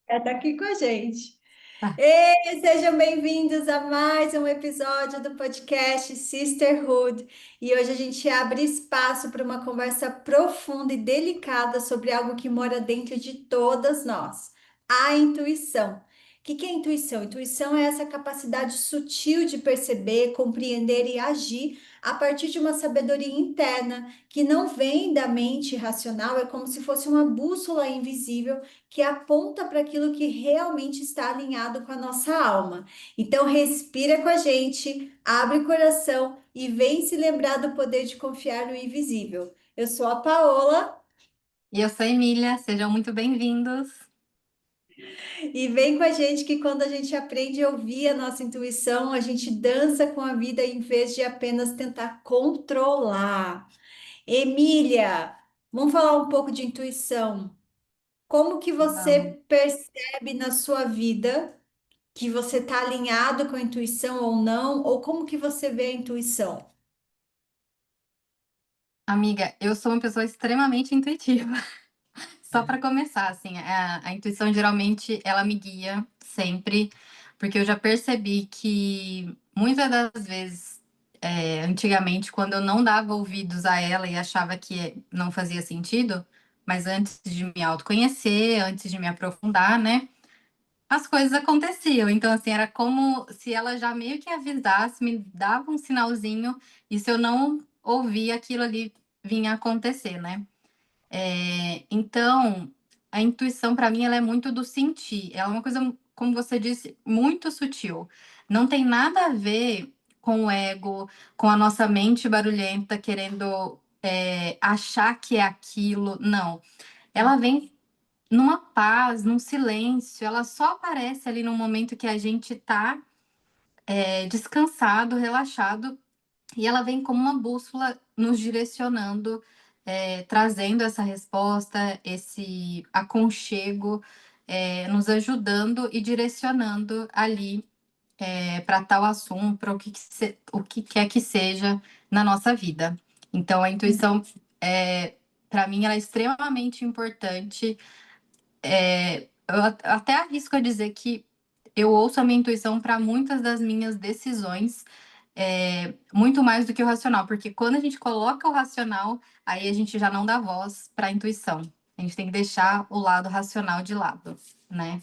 Tá aqui com a gente. Tá. Ei, sejam bem-vindos a mais um episódio do podcast Sisterhood. E hoje a gente abre espaço para uma conversa profunda e delicada sobre algo que mora dentro de todas nós, a intuição. O que é intuição? Intuição é essa capacidade sutil de perceber, compreender e agir a partir de uma sabedoria interna que não vem da mente racional, é como se fosse uma bússola invisível que aponta para aquilo que realmente está alinhado com a nossa alma. Então, respira com a gente, abre o coração e vem se lembrar do poder de confiar no invisível. Eu sou a Paola E eu sou a Emília, sejam muito bem-vindos. e vem com a gente que quando a gente aprende a ouvir a nossa intuição, a gente dança com a vida em vez de apenas tentar controlar. Emília, vamos falar um pouco de intuição. Como que Vamos. você percebe na sua vida que você está alinhado com a intuição ou não, ou como que você vê a intuição? Amiga, eu sou uma pessoa extremamente intuitiva. Só para começar, assim, a intuição geralmente ela me guia sempre, porque eu já percebi que muitas das vezes, antigamente, quando eu não dava ouvidos a ela e achava que não fazia sentido, mas antes de me autoconhecer, antes de me aprofundar, né? As coisas aconteciam. Então, assim, era como se ela já meio que avisasse, me dava um sinalzinho, e se eu não ouvia, aquilo ali vinha acontecer, né? Então, a intuição, para mim, ela é muito do sentir. Ela é uma coisa, como você disse, muito sutil. Não tem nada a ver com o ego, com a nossa mente barulhenta querendo, achar que é aquilo. Não. Ela vem numa paz, num silêncio, ela só aparece ali no momento que a gente tá descansado, relaxado, e ela vem como uma bússola nos direcionando, trazendo essa resposta, esse aconchego, nos ajudando e direcionando ali para tal assunto, para o que quer que seja na nossa vida. Então, a intuição, para mim, ela é extremamente importante. Eu até arrisco a dizer que eu ouço a minha intuição para muitas das minhas decisões, muito mais do que o racional, porque quando a gente coloca o racional, aí a gente já não dá voz para a intuição. A gente tem que deixar o lado racional de lado, né?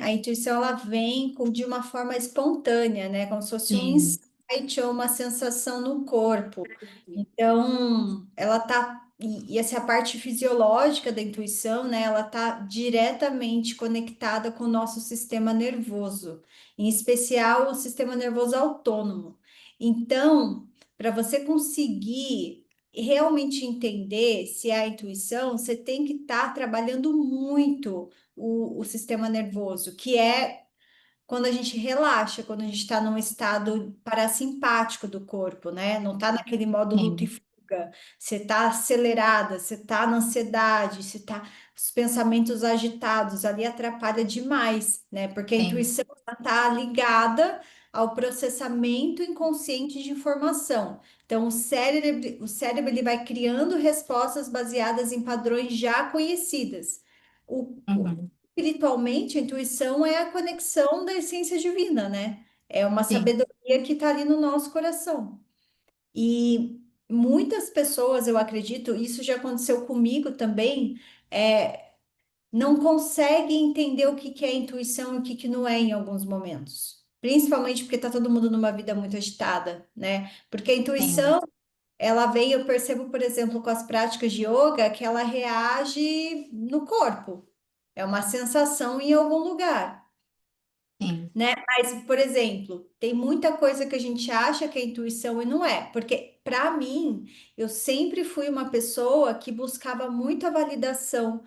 A intuição ela vem de uma forma espontânea, né? Como se fosse um Sim, insight ou uma sensação no corpo. Então, ela tá, e essa é a parte fisiológica da intuição, né? Ela tá diretamente conectada com o nosso sistema nervoso, em especial o sistema nervoso autônomo. Então, para você conseguir realmente entender se é a intuição, você tem que estar trabalhando muito o sistema nervoso, que é quando a gente relaxa, quando a gente está num estado parasimpático do corpo, né? Não está naquele modo luta e sim, fuga. Você está acelerada, você está na ansiedade, você está os pensamentos agitados, ali atrapalha demais, né? Porque a sim. intuição está ligada ao processamento inconsciente de informação. Então, o cérebro ele vai criando respostas baseadas em padrões já conhecidas. Uhum, Espiritualmente, a intuição é a conexão da essência divina, né? É uma sim, sabedoria que está ali no nosso coração. E muitas pessoas, eu acredito, isso já aconteceu comigo também, não conseguem entender o que que é intuição e o que que não é em alguns momentos. Principalmente porque está todo mundo numa vida muito agitada, né? Porque a sim, intuição, ela vem, eu percebo, por exemplo, com as práticas de yoga, que ela reage no corpo. É uma sensação em algum lugar, sim. né? Mas, por exemplo, tem muita coisa que a gente acha que é intuição e não é, porque para mim, eu sempre fui uma pessoa que buscava muita validação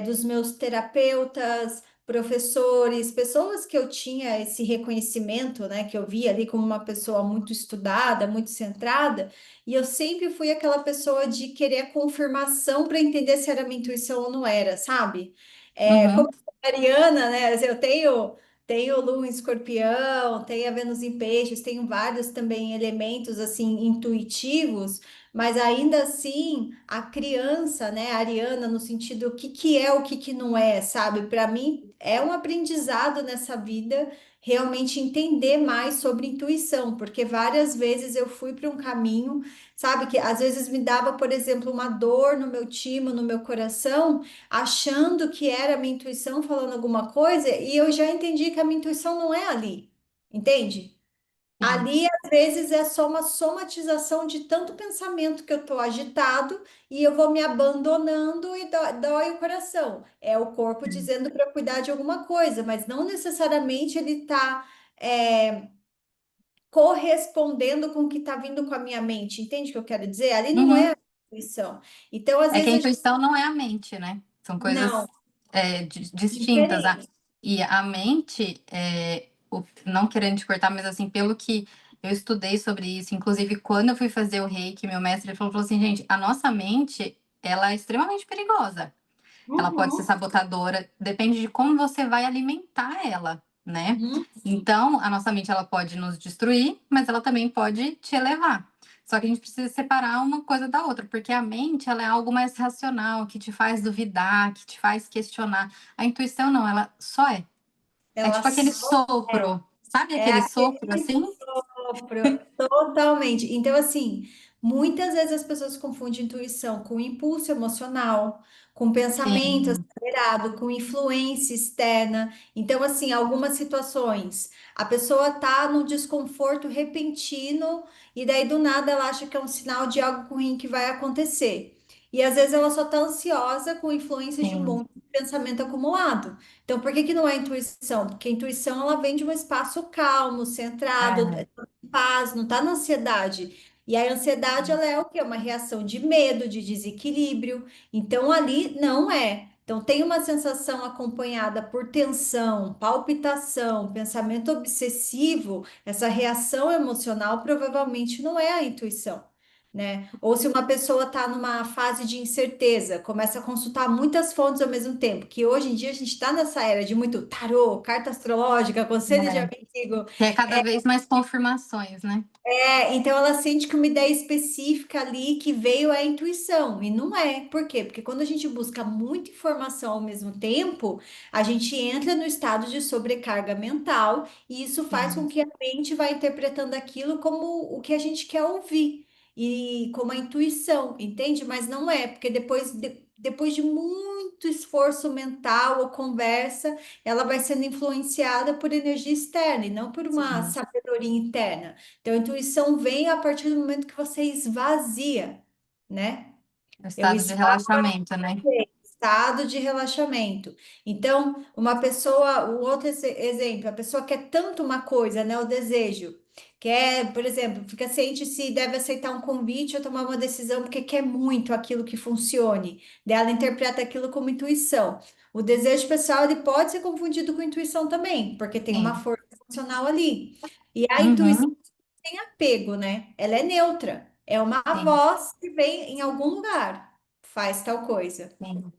dos meus terapeutas, professores, pessoas que eu tinha esse reconhecimento, né? Que eu via ali como uma pessoa muito estudada, muito centrada, e eu sempre fui aquela pessoa de querer a confirmação para entender se era minha intuição ou não era, sabe? Uhum, Como Ariana, né? Eu tenho. Tenho Lua em Escorpião, tenho a Vênus em Peixes, tenho vários também elementos assim intuitivos, mas ainda assim a criança, né, a Ariana, no sentido o que que é, o que que não é, sabe? Para mim é um aprendizado nessa vida realmente entender mais sobre intuição, porque várias vezes eu fui para um caminho, sabe, que às vezes me dava, por exemplo, uma dor no meu timo, no meu coração, achando que era a minha intuição falando alguma coisa, e eu já entendi que a minha intuição não é ali, entende? Sim. Ali, às vezes, é só uma somatização de tanto pensamento que eu estou agitado e eu vou me abandonando e dói o coração. É o corpo dizendo para cuidar de alguma coisa, mas não necessariamente ele está correspondendo com o que está vindo com a minha mente. Entende o que eu quero dizer? Ali não é Uhum. a intuição. Então, às É que a vezes, a gente. intuição não é a mente, né? São Não, coisas distintas. diferente. E a mente, não querendo te cortar, mas assim, pelo que eu estudei sobre isso, inclusive quando eu fui fazer o reiki, meu mestre ele falou assim, gente, a nossa mente, ela é extremamente perigosa. Ela pode ser Uhum, sabotadora, depende de como você vai alimentar ela, né? uhum. Então, a nossa mente ela pode nos destruir, mas ela também pode te elevar. Só que a gente precisa separar uma coisa da outra, porque a mente ela é algo mais racional, que te faz duvidar, que te faz questionar. A intuição não, ela só é. É Ela tipo aquele só sopro, sabe é aquele sopro aquele assim? sopro, totalmente. Então, assim, muitas vezes as pessoas confundem intuição com impulso emocional, com pensamento Sim, acelerado, com influência externa. Então, assim, algumas situações, a pessoa tá num desconforto repentino e daí do nada ela acha que é um sinal de algo ruim que vai acontecer. E às vezes ela só tá ansiosa com influência de um sim. monte de pensamento acumulado. Então, por que que não é intuição? Porque a intuição ela vem de um espaço calmo, centrado, É, paz, não está na ansiedade. E a ansiedade ela é o quê? Uma reação de medo, de desequilíbrio. Então, ali não é. Então, tem uma sensação acompanhada por tensão, palpitação, pensamento obsessivo, essa reação emocional provavelmente não é a intuição, né? Ou se uma pessoa está numa fase de incerteza, começa a consultar muitas fontes ao mesmo tempo, que hoje em dia a gente está nessa era de muito tarô, carta astrológica, conselho de é. amigo. Que é cada vez mais confirmações, né? Então ela sente que uma ideia específica ali que veio é a intuição, e não é. Por quê? Porque quando a gente busca muita informação ao mesmo tempo, a gente entra no estado de sobrecarga mental, e isso faz com Sim, que a mente vá interpretando aquilo como o que a gente quer ouvir, e como a intuição, entende? Mas não é, porque depois de muito esforço mental ou conversa, ela vai sendo influenciada por energia externa e não por uma sim. sabedoria interna. Então, a intuição vem a partir do momento que você esvazia, né? O Eu estado de relaxamento, né? estado de relaxamento. Então, uma pessoa, o outro exemplo, a pessoa quer tanto uma coisa, né? O desejo. Quer, por exemplo, fica ciente se deve aceitar um convite ou tomar uma decisão porque quer muito aquilo que funcione. Daí ela interpreta aquilo como intuição. O desejo pessoal, ele pode ser confundido com intuição também, porque tem uma Sim. força emocional ali. E a intuição Uhum, tem apego, né? Ela é neutra. É uma sim, voz que vem em algum lugar, faz tal coisa. sim,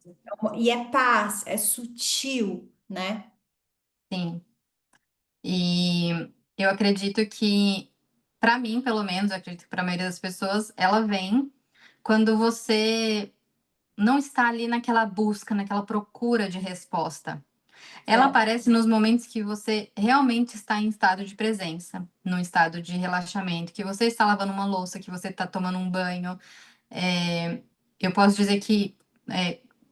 E é paz, é sutil, né? sim. E eu acredito que, para mim, pelo menos, eu acredito que para a maioria das pessoas, ela vem quando você não está ali naquela busca, naquela procura de resposta. Ela Certo. aparece nos momentos que você realmente está em estado de presença, num estado de relaxamento, que você está lavando uma louça, que você está tomando um banho. É, eu posso dizer que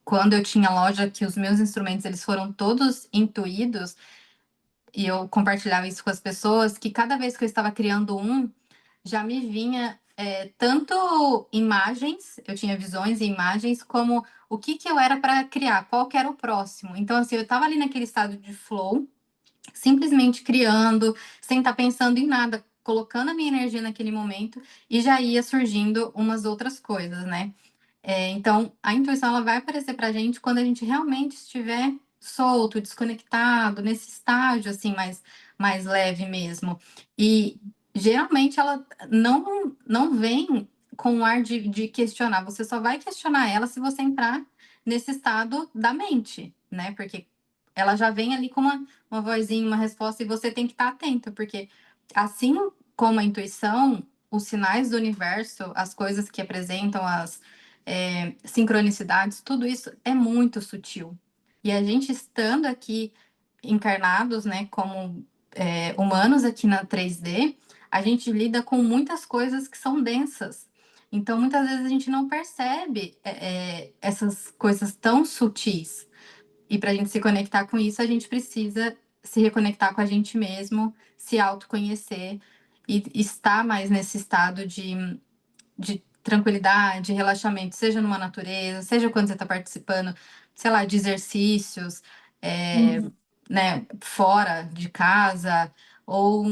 quando eu tinha loja, que os meus instrumentos eles foram todos intuídos, e eu compartilhava isso com as pessoas, que cada vez que eu estava criando um, já me vinha tanto imagens, eu tinha visões e imagens, como o que que eu era para criar, qual que era o próximo. Então, assim, eu estava ali naquele estado de flow, simplesmente criando, sem estar pensando em nada, colocando a minha energia naquele momento, e já ia surgindo umas outras coisas, né? Então, a intuição ela vai aparecer para a gente quando a gente realmente estiver solto, desconectado, nesse estágio assim mais leve mesmo. E geralmente ela não vem com o ar de questionar. Você só vai questionar ela se você entrar nesse estado da mente, né? Porque ela já vem ali com uma vozinha, uma resposta, e você tem que estar atento, porque assim como a intuição, os sinais do universo, as coisas que apresentam, as sincronicidades, tudo isso é muito sutil. E a gente estando aqui encarnados, né, como humanos aqui na 3D, a gente lida com muitas coisas que são densas. Então, muitas vezes a gente não percebe essas coisas tão sutis. E para a gente se conectar com isso, a gente precisa se reconectar com a gente mesmo, se autoconhecer e estar mais nesse estado de tranquilidade, relaxamento, seja numa natureza, seja quando você está participando, sei lá, de exercícios, é, Uhum. né, fora de casa, ou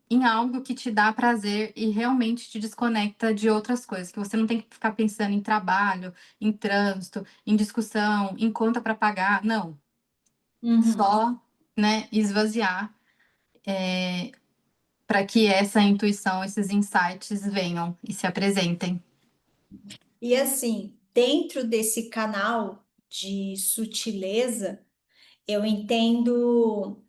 em algo que te dá prazer e realmente te desconecta de outras coisas, que você não tem que ficar pensando em trabalho, em trânsito, em discussão, em conta para pagar, não. Uhum. Só, né, esvaziar para que essa intuição, esses insights venham e se apresentem. E assim, dentro desse canal de sutileza, eu entendo,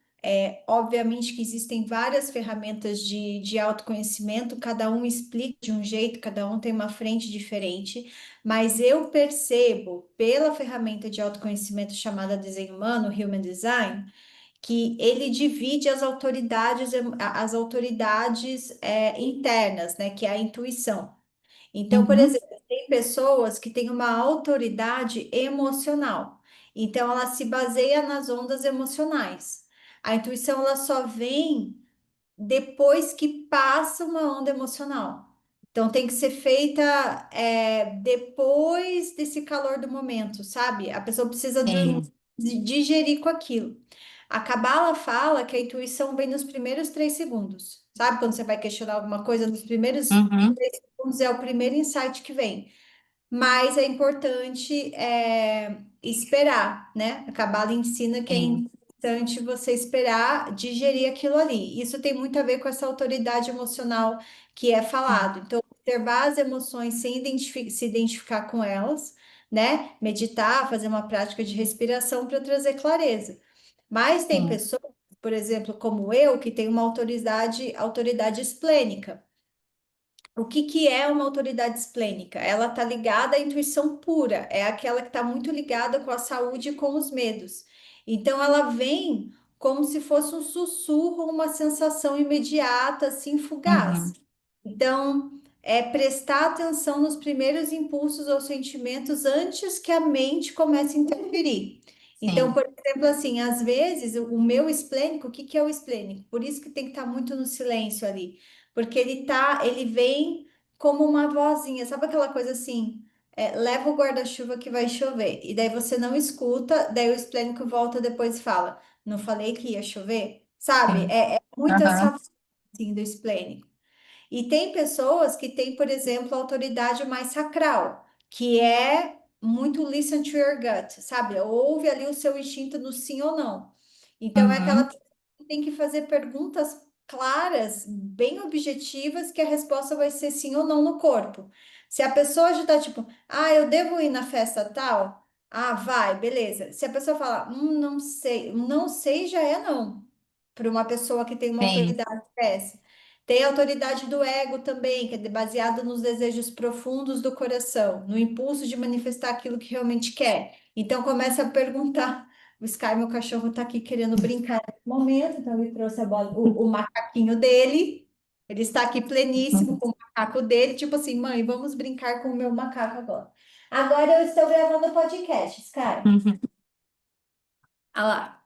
obviamente, que existem várias ferramentas de autoconhecimento, cada um explica de um jeito, cada um tem uma frente diferente, mas eu percebo, pela ferramenta de autoconhecimento chamada desenho humano, Human Design, que ele divide as autoridades internas, né, que é a intuição. Então, por Uhum, exemplo, tem pessoas que têm uma autoridade emocional. Então, ela se baseia nas ondas emocionais. A intuição ela só vem depois que passa uma onda emocional. Então, tem que ser feita depois desse calor do momento, sabe? A pessoa precisa dormir, sim. digerir com aquilo. A Cabala fala que a intuição vem nos primeiros 3 segundos. Sabe quando você vai questionar alguma coisa, nos primeiros Uhum, 3 segundos é o primeiro insight que vem. Mas é importante esperar, né? A Cabala ensina que é sim. importante você esperar digerir aquilo ali. Isso tem muito a ver com essa autoridade emocional que é Sim. falado. Então, observar as emoções sem se identificar com elas, né? Meditar, fazer uma prática de respiração para trazer clareza. Mas tem Sim. pessoas, por exemplo, como eu, que tem uma autoridade esplênica. O que que é uma autoridade esplênica? Ela está ligada à intuição pura, é aquela que está muito ligada com a saúde e com os medos. Então, ela vem como se fosse um sussurro, uma sensação imediata, assim, fugaz. Uhum, Então, é prestar atenção nos primeiros impulsos ou sentimentos antes que a mente comece a interferir. Então, sim. por exemplo, assim, às vezes o meu esplênico, o que que é o esplênico? Por isso que tem que estar muito no silêncio ali, porque ele vem como uma vozinha, sabe aquela coisa assim, leva o guarda-chuva que vai chover, e daí você não escuta, daí o esplênico volta depois e fala, não falei que ia chover? Sabe? Sim. É muito essa Aham, voz, assim, do esplênico. E tem pessoas que têm, por exemplo, autoridade mais sacral, que é muito listen to your gut, sabe? Ouve ali o seu instinto no sim ou não. Então, é aquela uhum, pessoa que tem que fazer perguntas claras, bem objetivas, que a resposta vai ser sim ou não no corpo. Se a pessoa já está tipo, eu devo ir na festa tal? Ah, vai, beleza. Se a pessoa falar, não sei já é não. Para uma pessoa que tem uma sim. autoridade dessa. Tem a autoridade do ego também, que é baseada nos desejos profundos do coração, no impulso de manifestar aquilo que realmente quer. Então começa a perguntar. O Sky, meu cachorro, está aqui querendo brincar nesse momento, então ele trouxe a bola, o macaquinho dele. Ele está aqui pleníssimo com o macaco dele, tipo assim, mãe, vamos brincar com o meu macaco agora. Agora eu estou gravando o podcast, Sky. Uhum, Ah lá.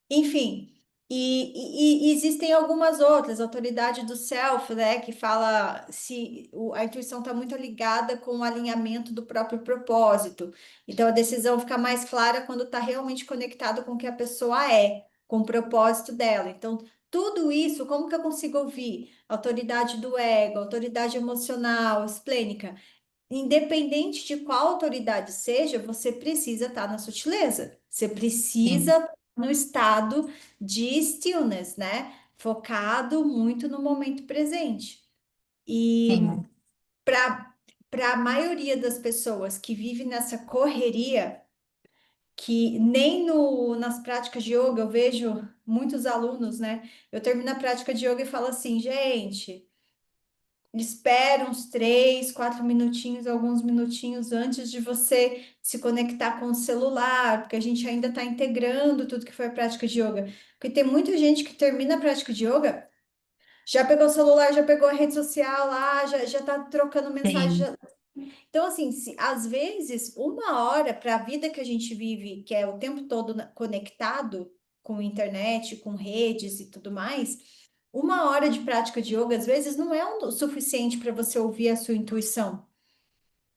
Enfim, e existem algumas outras, a autoridade do self, né, que fala se a intuição está muito ligada com o alinhamento do próprio propósito. Então, a decisão fica mais clara quando está realmente conectado com o que a pessoa é, com o propósito dela. Então, tudo isso, como que eu consigo ouvir? Autoridade do ego, autoridade emocional, esplênica. Independente de qual autoridade seja, você precisa estar na sutileza. Você precisa sim. estar no estado de stillness, né? Focado muito no momento presente. E Sim. para a maioria das pessoas que vive nessa correria, que nem no, nas práticas de yoga eu vejo muitos alunos, né? Eu termino a prática de yoga e falo assim, gente, espera uns 3, 4 minutinhos, alguns minutinhos antes de você se conectar com o celular, porque a gente ainda está integrando tudo que foi a prática de yoga. Porque tem muita gente que termina a prática de yoga, já pegou o celular, já pegou a rede social lá, já tá trocando mensagem. Sim. Então, assim, às vezes, 1 hora para a vida que a gente vive, que é o tempo todo conectado com internet, com redes e tudo mais, 1 hora de prática de yoga, às vezes, não é o suficiente para você ouvir a sua intuição.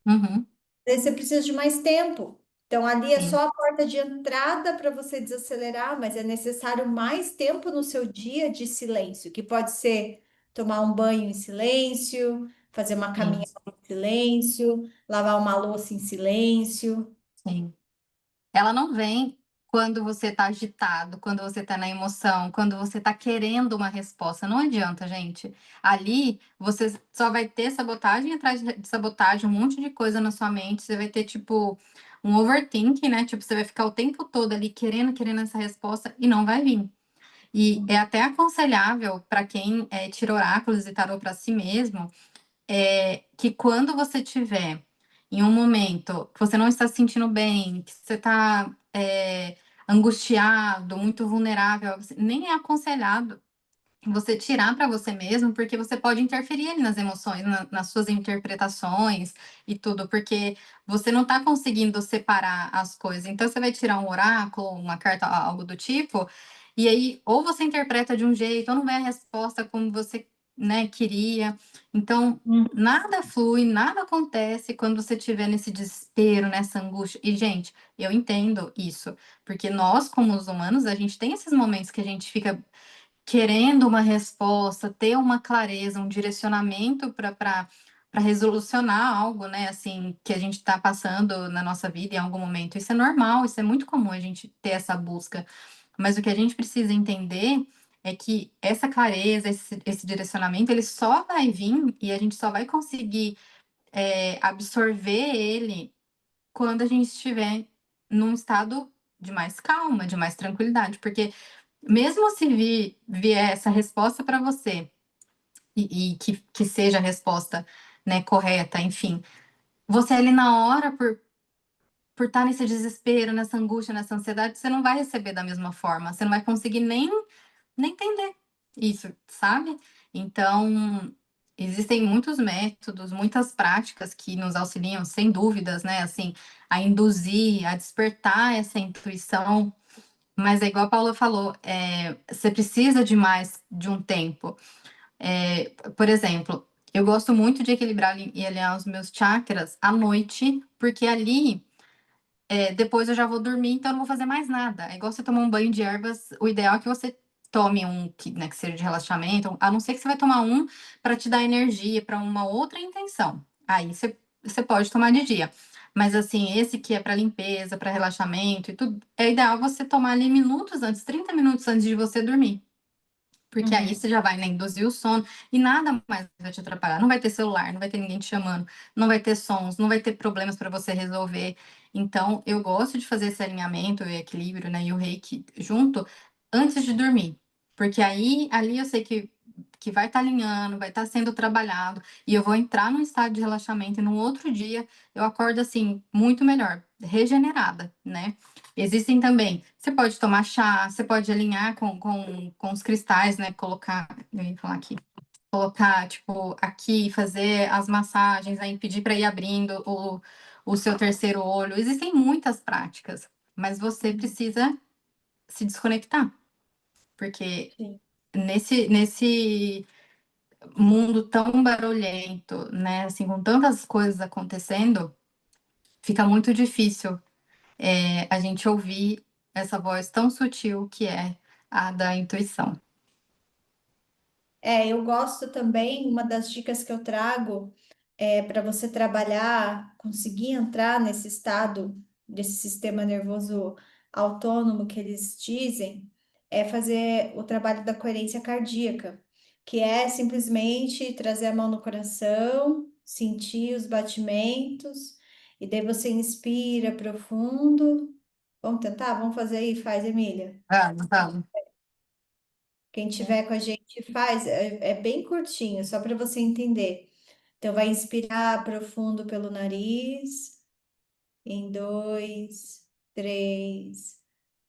Uhum. Às vezes você precisa de mais tempo. Então, ali é Sim. só a porta de entrada para você desacelerar, mas é necessário mais tempo no seu dia de silêncio, que pode ser tomar um banho em silêncio, fazer uma Sim. caminhada em silêncio, lavar uma louça em silêncio. Sim. Ela não vem quando você está agitado, quando você está na emoção, quando você está querendo uma resposta. Não adianta, gente. Ali você só vai ter sabotagem atrás de sabotagem, um monte de coisa na sua mente. Você vai ter, tipo, um overthinking, né? Tipo, você vai ficar o tempo todo ali querendo essa resposta e não vai vir. E é até aconselhável para quem tira oráculos e tarô para si mesmo, que quando você tiver em um momento que você não está se sentindo bem, que você está angustiado, muito vulnerável, nem é aconselhado você tirar para você mesmo, porque você pode interferir ali nas emoções, nas suas interpretações e tudo, porque você não está conseguindo separar as coisas. Então, você vai tirar um oráculo, uma carta, algo do tipo, e aí, ou você interpreta de um jeito, ou não vem a resposta como você, né, queria. Então, Hum. nada flui, nada acontece quando você estiver nesse desespero, nessa angústia. E, gente, eu entendo isso, porque nós, como os humanos, a gente tem esses momentos que a gente fica querendo uma resposta, ter uma clareza, um direcionamento para resolucionar algo, né, assim, que a gente está passando na nossa vida em algum momento. Isso é normal, isso é muito comum a gente ter essa busca. Mas o que a gente precisa entender é que essa clareza, esse direcionamento, ele só vai vir e a gente só vai conseguir absorver ele quando a gente estiver num estado de mais calma, de mais tranquilidade, porque mesmo se vier essa resposta para você e que seja a resposta, né, correta, enfim, você ali na hora, por estar nesse desespero, nessa angústia, nessa ansiedade, você não vai receber da mesma forma, você não vai conseguir nem entender isso, sabe? Então, existem muitos métodos, muitas práticas que nos auxiliam, sem dúvidas, né, assim, a induzir, a despertar essa intuição, mas é igual a Paula falou, você precisa de mais de um tempo. Por exemplo, eu gosto muito de equilibrar e alinhar os meus chakras à noite, porque ali, depois eu já vou dormir, então eu não vou fazer mais nada. É igual você tomar um banho de ervas, o ideal é que você tome um que, né, que seja de relaxamento, a não ser que você vai tomar um para te dar energia, para uma outra intenção. Aí você pode tomar de dia. Mas assim, esse que é para limpeza, para relaxamento e tudo, é ideal você tomar ali minutos antes, 30 minutos antes de você dormir. Porque aí Uhum. você já vai, né, induzir o sono e nada mais vai te atrapalhar. Não vai ter celular, não vai ter ninguém te chamando, não vai ter sons, não vai ter problemas para você resolver. Então, eu gosto de fazer esse alinhamento e equilíbrio, né, e o reiki junto antes de dormir. Porque aí, ali eu sei que vai estar alinhando, vai estar sendo trabalhado, e eu vou entrar num estado de relaxamento, e no outro dia eu acordo assim, muito melhor, regenerada, né? Existem também. Você pode tomar chá, você pode alinhar com os cristais, né? Colocar, eu ia falar aqui, colocar, tipo, aqui, fazer as massagens, aí pedir para ir abrindo o seu terceiro olho. Existem muitas práticas, mas você Uhum. precisa se desconectar, porque Sim. nesse mundo tão barulhento, né? Assim, com tantas coisas acontecendo, fica muito difícil a gente ouvir essa voz tão sutil que é a da intuição. Eu gosto também, uma das dicas que eu trago para você trabalhar, conseguir entrar nesse estado desse sistema nervoso autônomo que eles dizem, é fazer o trabalho da coerência cardíaca, que é simplesmente trazer a mão no coração, sentir os batimentos, e daí você inspira profundo Vamos tentar? Vamos fazer aí? Faz, Emília. Vamos, vamos. Quem tiver com a gente faz. É bem curtinho, só para você entender. Então, vai inspirar profundo pelo nariz. Em dois, três,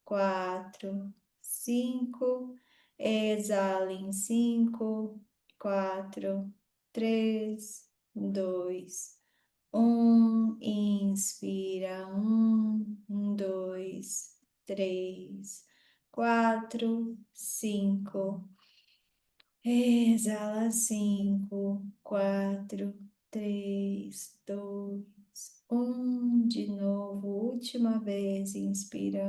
quatro, cinco. Exala em cinco, quatro, três, dois, um. Inspira dois, três, quatro, cinco. Exala cinco, quatro, três, dois, um. De novo, última vez. Inspira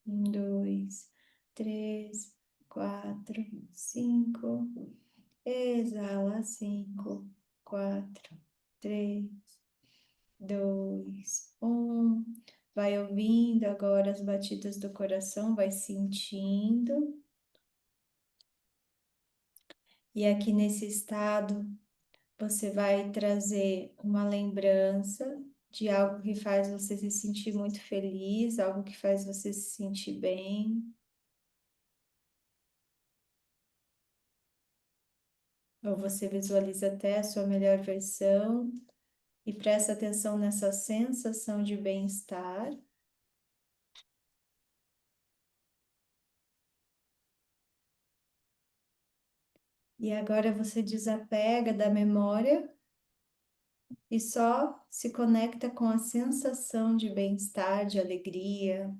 dois, três, quatro, cinco. Exala cinco, quatro, três, dois, um. Vai ouvindo agora as batidas do coração, vai sentindo. E aqui nesse estado, você vai trazer uma lembrança de algo que faz você se sentir muito feliz, algo que faz você se sentir bem, ou você visualiza até a sua melhor versão e presta atenção nessa sensação de bem-estar. E agora você desapega da memória e só se conecta com a sensação de bem-estar, de alegria,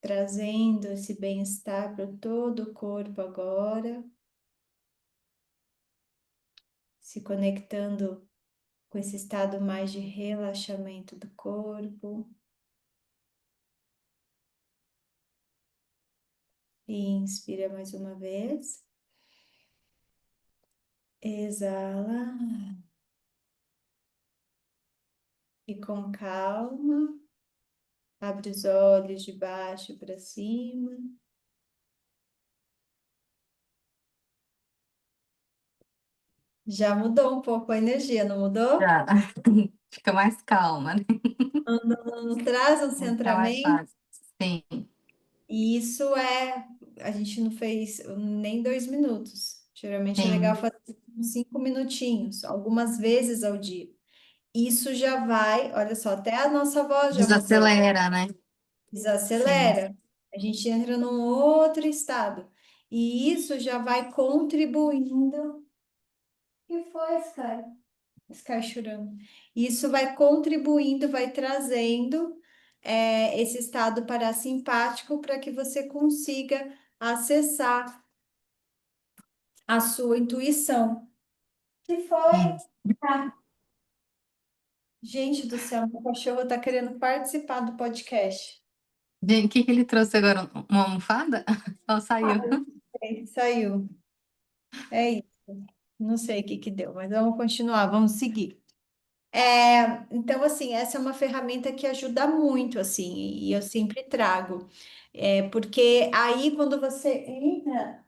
trazendo esse bem-estar para todo o corpo agora, se conectando com esse estado mais de relaxamento do corpo. E inspira mais uma vez. Exala. E com calma, abre os olhos de baixo para cima. Já mudou um pouco a energia, não mudou? Já. Fica mais calma, né? Não traz um Mais centramento. relaxado. Sim, E isso a gente não fez nem 2 minutos. Geralmente é legal sim. fazer uns 5 minutinhos, algumas vezes ao dia. Isso já vai, olha só, até a nossa voz já mudou. Desacelera, né? Sim. Desacelera. A gente entra num outro estado. E isso já vai contribuindo. O que foi, Sky? Sky chorando. Isso vai contribuindo, vai trazendo esse estado parasimpático para que você consiga acessar a sua intuição. Que foi? Isso. Ah, gente do céu, meu cachorro está querendo participar do podcast. Gente, o que que ele trouxe agora? Uma almofada? Ou Ah, saiu? saiu. É isso. Não sei o que que deu, mas vamos continuar, vamos seguir. Então, assim, essa é uma ferramenta que ajuda muito, assim, e eu sempre trago. Porque aí, quando você entra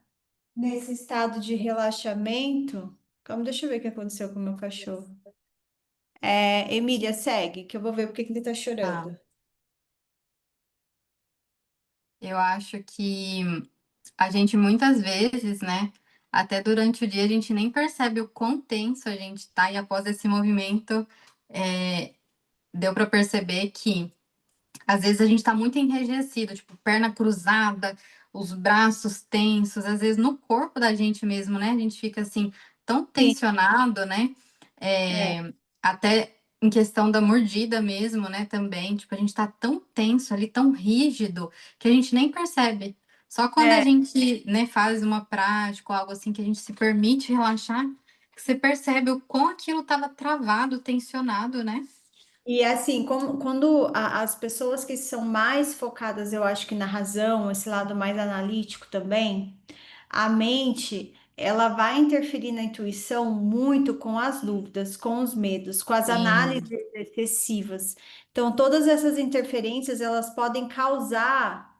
nesse estado de relaxamento, calma, deixa eu ver o que aconteceu com o meu cachorro. Emília, segue, que eu vou ver porque que ele tá Tá. chorando. Eu acho que a gente muitas vezes, né? Até durante o dia a gente nem percebe o quão tenso a gente tá, e após esse movimento, é, deu para perceber que às vezes a gente está muito enrijecido, tipo, perna cruzada, os braços tensos, às vezes no corpo da gente mesmo, né? A gente fica assim, tão Sim, tensionado, né? é, Até em questão da mordida mesmo, né? Também, tipo, a gente tá tão tenso ali, tão rígido, que a gente nem percebe. Só quando a é. gente, né, faz uma prática ou algo assim que a gente se permite relaxar, que você percebe o quão aquilo estava travado, tensionado, né? E assim, quando as pessoas que são mais focadas, eu acho que na razão, esse lado mais analítico também, a mente, ela vai interferir na intuição muito com as dúvidas, com os medos, com as Sim, análises excessivas. Então, todas essas interferências, elas podem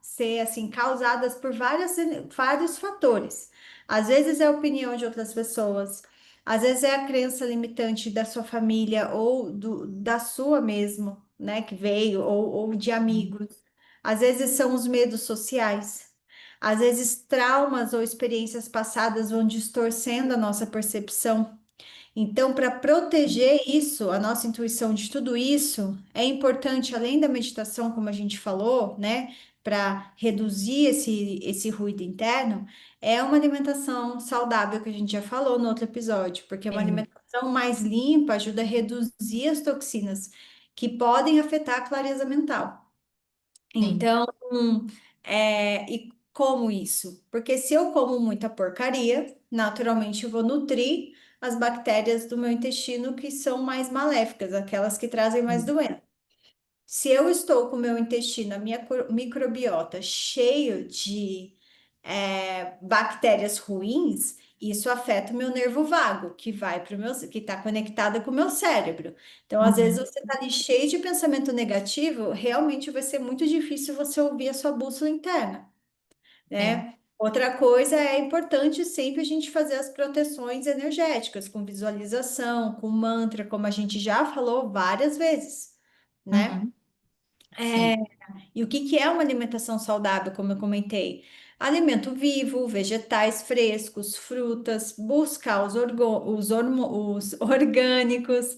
ser assim, causadas por vários fatores. Às vezes é a opinião de outras pessoas, às vezes é a crença limitante da sua família ou da sua mesmo, né, que veio, ou de Sim, amigos. Às vezes são os medos sociais. Às vezes traumas ou experiências passadas vão distorcendo a nossa percepção. Então, para proteger isso, a nossa intuição de tudo isso, é importante, além da meditação, como a gente falou, né, para reduzir esse ruído interno, é uma alimentação saudável, que a gente já falou no outro episódio, porque uma sim, alimentação mais limpa ajuda a reduzir as toxinas que podem afetar a clareza mental. sim. Então, e como isso? Porque se eu como muita porcaria, naturalmente eu vou nutrir as bactérias do meu intestino que são mais maléficas, aquelas que trazem mais Sim. doença. Se eu estou com o meu intestino, a minha microbiota cheio de bactérias ruins, isso afeta o meu nervo vago, que vai para o meu, que está conectada com o meu cérebro. Então, às vezes, Uhum. você está ali cheio de pensamento negativo, realmente vai ser muito difícil você ouvir a sua bússola interna, Sim. né? Outra coisa é importante sempre a gente fazer as proteções energéticas, com visualização, com mantra, como a gente já falou várias vezes, né? Uhum. Sim. E o que que é uma alimentação saudável, como eu comentei? Alimento vivo, vegetais frescos, frutas, buscar os orgânicos,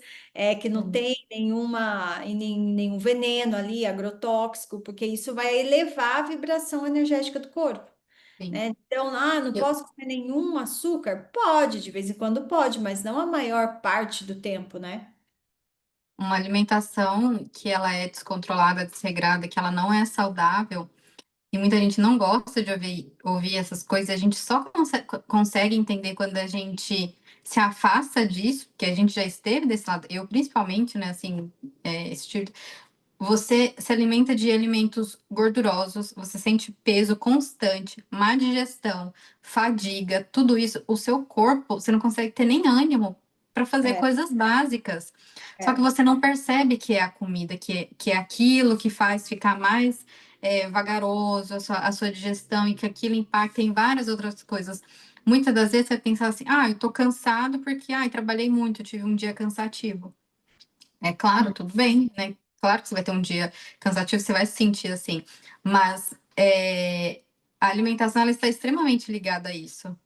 que não Sim. tem nenhum veneno ali, agrotóxico, porque isso vai elevar a vibração energética do corpo, Sim. né? Então, não Eu- posso comer nenhum açúcar? Pode, de vez em quando pode, mas não a maior parte do tempo, né? Uma alimentação que ela é descontrolada, desregrada, que ela não é saudável, e muita gente não gosta de ouvir essas coisas, a gente só consegue entender quando a gente se afasta disso, porque a gente já esteve desse lado, eu principalmente, né, assim, esse tipo, você se alimenta de alimentos gordurosos, você sente peso constante, má digestão, fadiga, tudo isso, o seu corpo, você não consegue ter nem ânimo para fazer É, coisas básicas. Só que é, você não percebe que é a comida, que é aquilo que faz ficar mais vagaroso a sua digestão e que aquilo impacta em várias outras coisas. Muitas das vezes você pensa assim, eu tô cansado porque, trabalhei muito, tive um dia cansativo. É claro, tudo bem, né? Claro que você vai ter um dia cansativo, você vai se sentir assim, mas a alimentação ela está extremamente ligada a isso.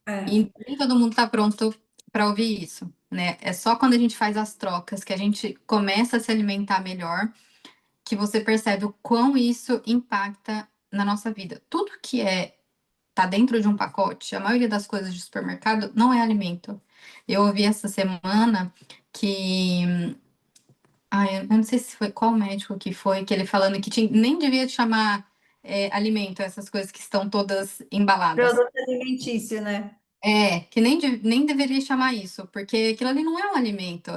é. E nem todo mundo está pronto para ouvir isso, né? É só quando a gente faz as trocas que a gente começa a se alimentar melhor, que você percebe o quão isso impacta na nossa vida. Tudo que tá dentro de um pacote, a maioria das coisas de supermercado não é alimento. Eu ouvi essa semana que eu não sei se foi qual médico que foi, que ele falando que nem devia chamar alimento, essas coisas que estão todas embaladas. Produto alimentício, né? Que nem deveria chamar isso, porque aquilo ali não é um alimento.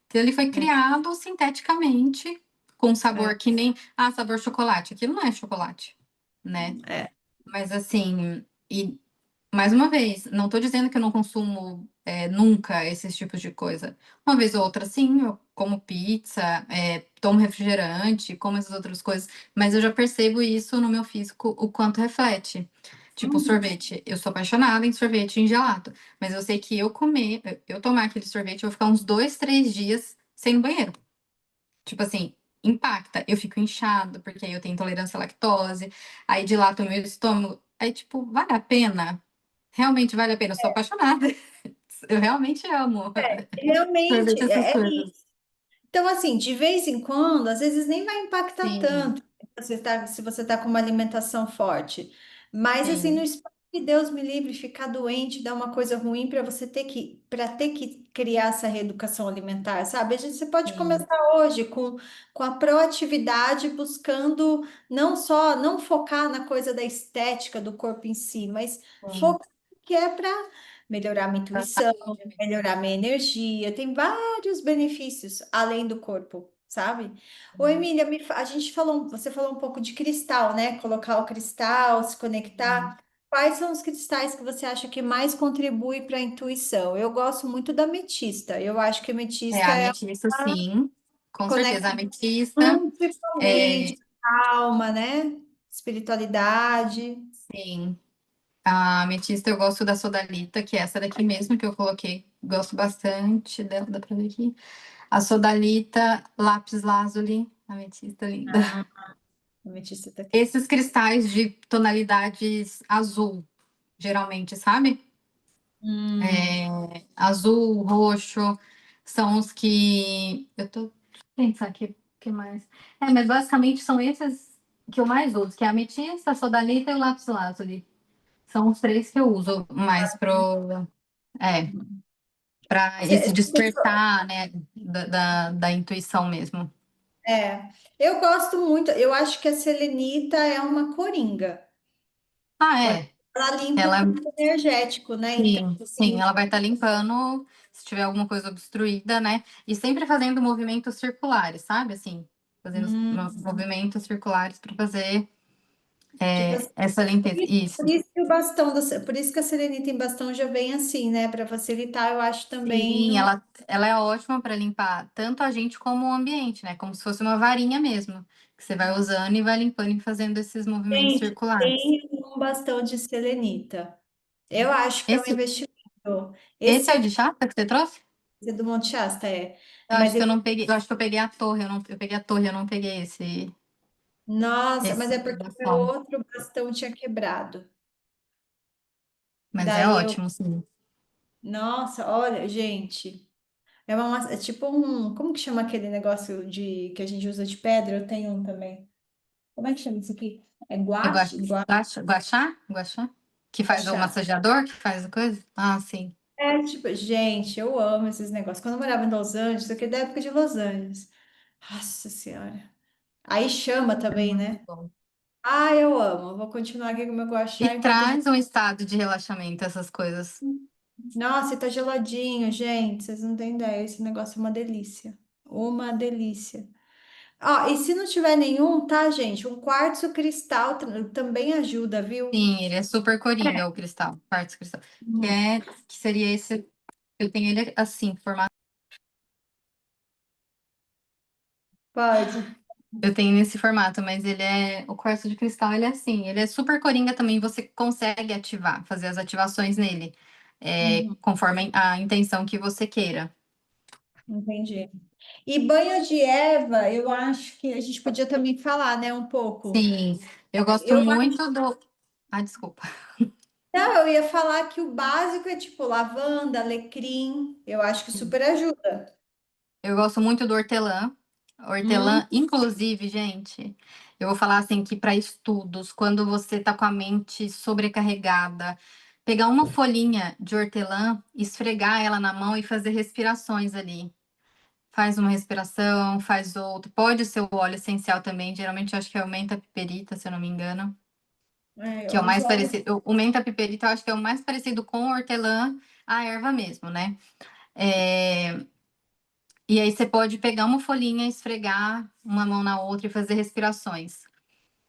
Aquilo ali foi É, criado sinteticamente, com é, sabor que nem, sabor chocolate. Aquilo não é chocolate, né? é. Mas assim, e mais uma vez, não estou dizendo que eu não consumo nunca esses tipos de coisa. Uma vez ou outra, sim, eu como pizza, tomo refrigerante, como essas outras coisas, mas eu já percebo isso no meu físico, o quanto reflete. Tipo, Uhum. sorvete. Eu sou apaixonada em sorvete em gelato, mas eu sei que eu tomar aquele sorvete, eu vou ficar uns 2, 3 dias sem ir no banheiro. Tipo assim, impacta. Eu fico inchado, porque aí eu tenho intolerância à lactose, aí dilata o meu estômago. Aí, tipo, vale a pena? Realmente vale a pena. Eu sou apaixonada. Eu realmente amo Realmente, sorvete, essas coisas. então, assim, de vez em quando, às vezes nem vai impactar Sim, tanto se você está com uma alimentação forte. Mas, assim, no sim, espaço que Deus me livre, ficar doente, dar uma coisa ruim para você para ter que criar essa reeducação alimentar, sabe? Você pode sim, começar hoje com a proatividade, buscando não focar na coisa da estética do corpo em si, mas sim. focar no que é para melhorar minha Da intuição, saúde mesmo. melhorar minha energia, tem vários benefícios além do corpo, sabe? Ô, Sim, Emília, a gente falou, você falou um pouco de cristal, né? Colocar o cristal, se sim. conectar. Quais são os cristais que você acha que mais contribui para a intuição? Eu gosto muito da ametista. Eu acho que a ametista A é ametista, uma sim, com certeza. A conecta ametista, principalmente é, alma, né? Espiritualidade. sim. A ametista eu gosto da sodalita, que é essa daqui mesmo que eu coloquei. Gosto bastante dela, dá pra ver aqui. A sodalita, lápis lazuli, ametista linda. Ah, ametista tá aqui. Esses cristais de tonalidades azul, geralmente, sabe? Hum, Azul, roxo, são os que. Eu tô pensando aqui, o que mais? Mas basicamente são esses que eu mais uso, que é a ametista, a sodalita e o lápis lazuli. São os três que eu uso mais é, para esse cê- despertar, né, da intuição mesmo. é, eu gosto muito, eu acho que a selenita é uma coringa. Ah, é. Ela limpa o Ela, campo energético, né? Então, sim, ela vai estar limpando se tiver alguma coisa obstruída, né? E sempre fazendo movimentos circulares, sabe? Assim, fazendo os hum, movimentos circulares para fazer tipo assim, essa por limpeza. isso, por Isso. isso que o bastão, por isso que a selenita em bastão já vem assim, né? Para facilitar, eu acho também Sim, no. ela é ótima para limpar tanto a gente como o ambiente, né? Como se fosse uma varinha mesmo, que você vai usando e vai limpando e fazendo esses movimentos Gente, circulares. tem um bastão de selenita. Eu acho que é um Esse, investimento. esse Esse é o aqui de chata que você trouxe? é do Monte Shasta, é. Eu Mas acho que eu esse, não peguei, eu acho que eu peguei a torre, eu peguei a torre, eu não peguei nossa, mas esse é porque o meu bastão. outro bastão tinha quebrado. Mas é Daí eu, ótimo, sim. nossa, olha, gente, é tipo um, como que chama aquele negócio de que a gente usa de pedra? Eu tenho um também. Como é que chama isso aqui? É É guache, guaxá? Guaxá? Que faz o guachá. massageador, que faz a coisa? Ah, sim. É tipo, gente, eu amo esses negócios. Quando eu morava em Los Angeles, isso aqui é da época de Los Angeles. Nossa Senhora. Aí chama É também, muito né? bom. Ah, eu amo. Vou continuar aqui com o meu E guachá enquanto. traz um estado de relaxamento, essas coisas. Nossa, e tá geladinho, gente. Vocês não têm ideia. Esse negócio é uma delícia. Uma delícia. Ó, e se não tiver nenhum, tá, gente? Um quartzo cristal também ajuda, viu? Sim, ele é super coringa, o cristal, quartzo cristal. Hum. Que seria esse. Eu tenho ele assim, formato. Pode. Eu tenho nesse formato, mas ele é. O quartzo de cristal, ele é assim. Ele é super coringa também, você consegue ativar, fazer as ativações nele, Uhum, conforme a intenção que você queira. entendi. E banho de Eva, eu acho que a gente podia também falar, né, um pouco. Sim, eu gosto Eu, muito do. Ah, desculpa. não, eu ia falar que o básico é tipo lavanda, alecrim. Eu acho que super ajuda. Eu gosto muito do hortelã. Hum, Hortelã, inclusive, gente, eu vou falar assim que para estudos, quando você tá com a mente sobrecarregada, pegar uma folhinha de hortelã, esfregar ela na mão e fazer respirações ali. Faz uma respiração, faz outra. Pode ser o óleo essencial também. Geralmente eu acho que é o menta piperita, se eu não me engano, que é o eu mais uso óleo. parecido. O menta piperita eu acho que é o mais parecido com o hortelã, a erva mesmo, né? É, e aí você pode pegar uma folhinha, esfregar uma mão na outra e fazer respirações.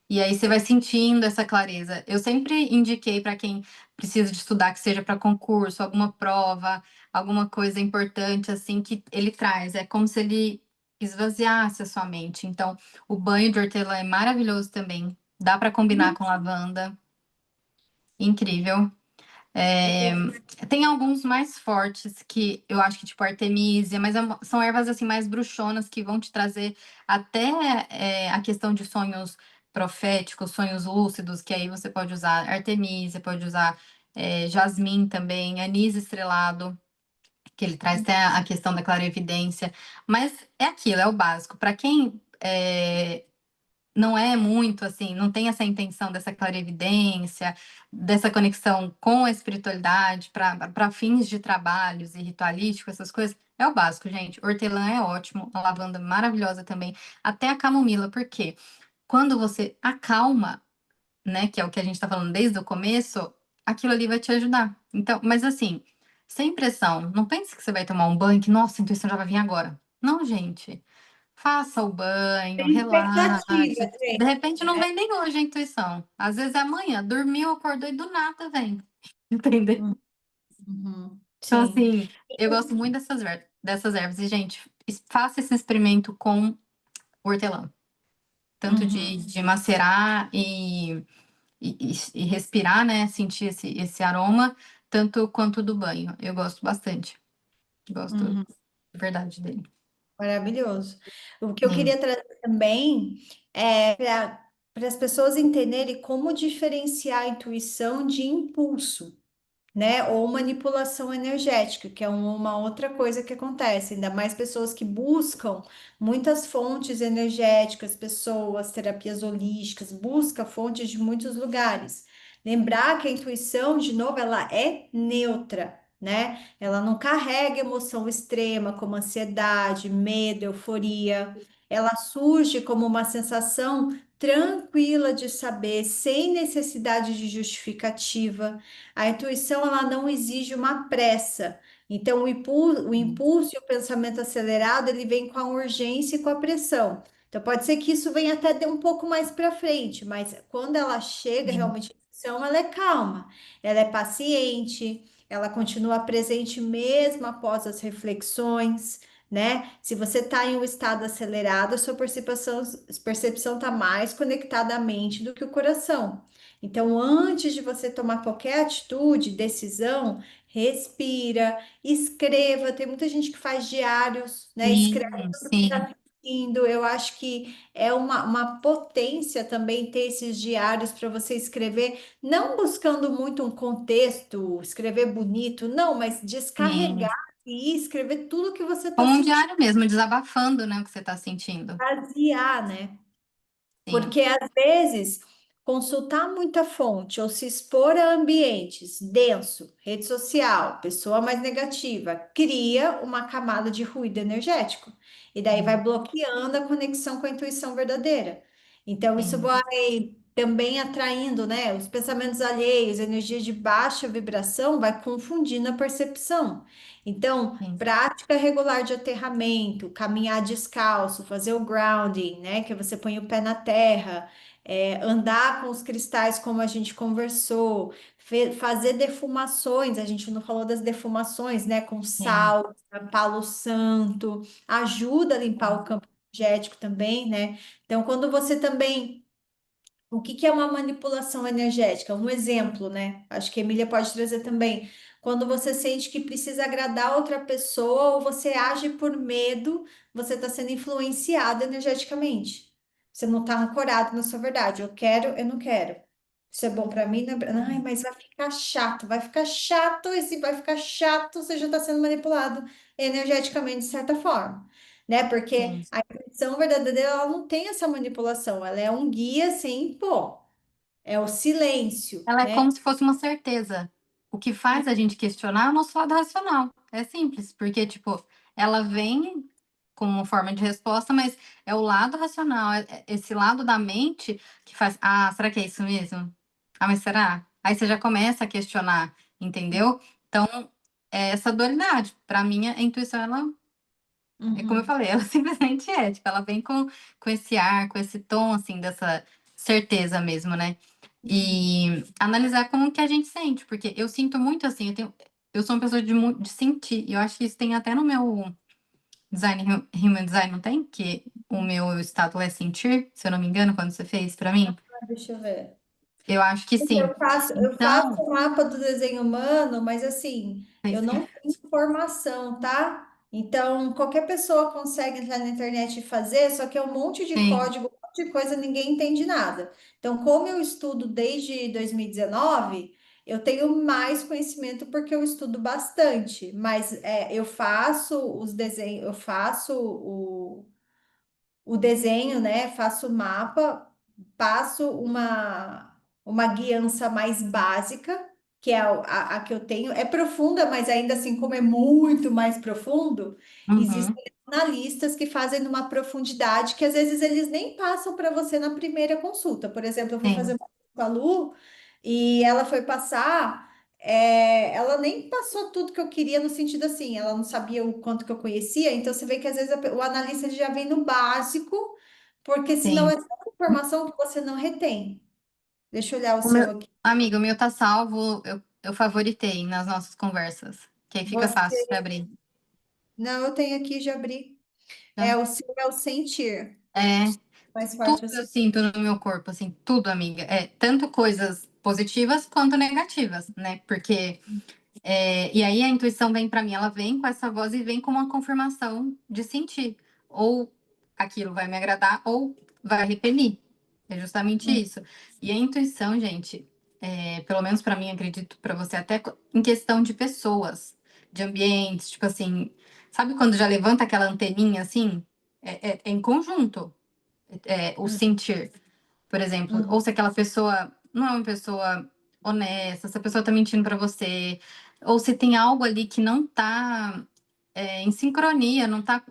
E aí você vai sentindo essa clareza. Eu sempre indiquei para quem precisa de estudar, que seja para concurso, alguma prova, alguma coisa importante assim que ele traz. É como se ele esvaziasse a sua mente. Então, o banho de hortelã é maravilhoso também. Dá para combinar com lavanda. Incrível. É, tem alguns mais fortes que eu acho que, tipo, Artemisia, mas são ervas assim mais bruxonas que vão te trazer até a questão de sonhos proféticos, sonhos lúcidos, que aí você pode usar Artemisia, pode usar jasmim também, anis estrelado, que ele traz até a questão da clarividência. Mas é aquilo, é o básico. Para quem não é muito assim, não tem essa intenção dessa clarividência, dessa conexão com a espiritualidade para fins de trabalhos e ritualístico, essas coisas. É o básico, gente. Hortelã é ótimo, a lavanda maravilhosa também, até a camomila, porque quando você acalma, né, que é o que a gente está falando desde o começo, aquilo ali vai te ajudar. Então, mas assim, sem pressão, não pense que você vai tomar um banho que, nossa, a intuição já vai vir agora. Não, gente. Faça o banho, Tem expectativa, relaxe. De gente. repente não vem nem hoje a intuição. Às vezes é amanhã. Dormiu, acordou e do nada vem. Entendeu? Uhum, Então, sim. assim, eu gosto muito dessas ervas. E, gente, faça esse experimento com hortelã. Tanto Uhum, de macerar e respirar, né? Sentir esse aroma, tanto quanto do banho. Eu gosto bastante. Gosto uhum. de verdade dele. Maravilhoso. O que eu Sim, queria trazer também é para as pessoas entenderem como diferenciar a intuição de impulso, né? Ou manipulação energética, que é uma outra coisa que acontece, ainda mais pessoas que buscam muitas fontes energéticas, pessoas, terapias holísticas, busca fontes de muitos lugares. Lembrar que a intuição, de novo, ela é neutra. Né? Ela não carrega emoção extrema como ansiedade, medo, euforia. Ela surge como uma sensação tranquila de saber, sem necessidade de justificativa. A intuição, ela não exige uma pressa. Então, o impulso e o pensamento acelerado, ele vem com a urgência e com a pressão. Então, pode ser que isso venha até de um pouco mais para frente, mas quando ela chega, sim, realmente, a intuição, ela é calma, ela é paciente, ela continua presente mesmo após as reflexões, né? Se você está em um estado acelerado, a sua percepção está mais conectada à mente do que o coração. Então, antes de você tomar qualquer atitude, decisão, respira, escreva. Tem muita gente que faz diários, né? Escreve sim, tudo que sim, está sentindo. Eu acho que é uma potência também ter esses diários para você escrever, não buscando muito um contexto, escrever bonito, não, mas descarregar sim. e escrever tudo que você está Como um sentindo, diário mesmo, desabafando, né, o que você está sentindo. basear, né? Sim, Porque às vezes consultar muita fonte ou se expor a ambientes denso, rede social, pessoa mais negativa, cria uma camada de ruído energético. E daí vai sim, bloqueando a conexão com a intuição verdadeira. Então, isso sim, vai também atraindo, né? Os pensamentos alheios, energia de baixa vibração, vai confundindo a percepção. Então, sim, prática regular de aterramento, caminhar descalço, fazer o grounding, né? Que você põe o pé na terra, andar com os cristais como a gente conversou, fazer defumações, a gente não falou das defumações, né? Com sim, sal, palo santo, ajuda a limpar o sim, campo energético também, né? Então, quando você também o que que é uma manipulação energética? Um exemplo, né? Acho que a Emília pode trazer também. Quando você sente que precisa agradar outra pessoa ou você age por medo, você está sendo influenciado energeticamente. Você não está ancorado na sua verdade. Eu quero, eu não quero. Isso é bom para mim? Não é Ai, sim, mas vai ficar chato, esse vai ficar chato, você já está sendo manipulado energeticamente de certa forma, né? Porque sim. a intuição verdadeira, ela não tem essa manipulação, ela é um guia sem pô, é o silêncio, Ela é né? como se fosse uma certeza. O que faz a gente questionar é o nosso lado racional. É simples, porque, tipo, ela vem como forma de resposta, mas é o lado racional, é esse lado da mente que faz, ah, será que é isso mesmo? Ah, mas será? Aí você já começa a questionar, entendeu? Então, é essa dualidade. Para mim, a intuição, ela é como eu Uhum, falei, ela simplesmente é, tipo, ela vem com esse ar, com esse tom, assim, dessa certeza mesmo, né? uhum, E analisar como que a gente sente, porque eu sinto muito assim, eu sou uma pessoa de sentir, e eu acho que isso tem até no meu design, human design, não tem? Que o meu estado é sentir, se eu não me engano, quando você fez pra mim. deixa eu ver. Eu acho que sim. Eu faço Então, o mapa do desenho humano, mas assim, eu vocês- não tenho informação, tá? Então, qualquer pessoa consegue entrar na internet e fazer, só que é um monte de sim, código, um monte de coisa, ninguém entende nada. Então, como eu estudo desde 2019, eu tenho mais conhecimento porque eu estudo bastante, mas eu faço os desenhos, eu faço o desenho, né? Faço o mapa, passo uma guiança mais básica, que é a que eu tenho. É profunda, mas ainda assim, como é muito mais profundo, uhum, existem analistas que fazem numa profundidade que às vezes eles nem passam para você na primeira consulta. Por exemplo, eu fui fazer sim, uma com a Lu e ela foi passar. Ela nem passou tudo que eu queria no sentido assim, ela não sabia o quanto que eu conhecia, então você vê que às vezes o analista ele já vem no básico, porque senão sim. é tanta informação que você não retém. Deixa eu olhar o O meu, seu aqui. amigo, o meu tá salvo, eu favoritei nas nossas conversas, que aí fica fácil de Você. abrir. Não, eu tenho aqui, já abri. Tá? O seu é o sentir. É, Mais tudo forte eu você. sinto no meu corpo, assim, tudo, amiga. É tanto coisas positivas quanto negativas, né? Porque E aí a intuição vem para mim, ela vem com essa voz e vem com uma confirmação de sentir. Ou aquilo vai me agradar ou vai repelir. É justamente Hum, isso. E a intuição, gente, pelo menos para mim, acredito para você, até em questão de pessoas, de ambientes, tipo assim, sabe quando já levanta aquela anteninha assim? É em conjunto, o hum, sentir. Por exemplo, hum. ou se aquela pessoa não é uma pessoa honesta, se a pessoa tá mentindo para você, ou se tem algo ali que não tá em sincronia, não tá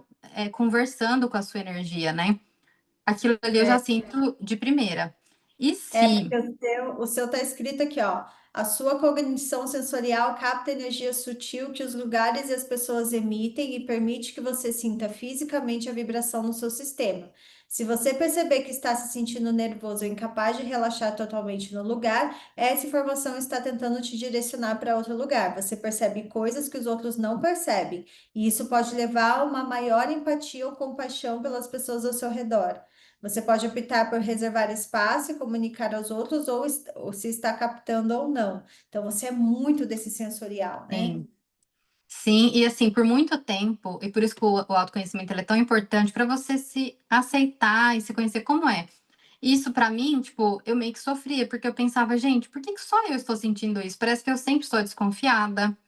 conversando com a sua energia, né? Aquilo ali eu já É, sinto de primeira. E se porque o seu tá escrito aqui, ó. A sua cognição sensorial capta a energia sutil que os lugares e as pessoas emitem e permite que você sinta fisicamente a vibração no seu sistema. Se você perceber que está se sentindo nervoso ou incapaz de relaxar totalmente no lugar, essa informação está tentando te direcionar para outro lugar. Você percebe coisas que os outros não percebem, e isso pode levar a uma maior empatia ou compaixão pelas pessoas ao seu redor. Você pode optar por reservar espaço e comunicar aos outros, ou se está captando ou não. Então, você é muito desse sensorial, né? sim, sim, e assim, por muito tempo, e por isso que o autoconhecimento ele é tão importante para você se aceitar e se conhecer como é. Isso pra mim, tipo, eu meio que sofria, porque eu pensava, gente, por que que só eu estou sentindo isso? Parece que eu sempre estou desconfiada.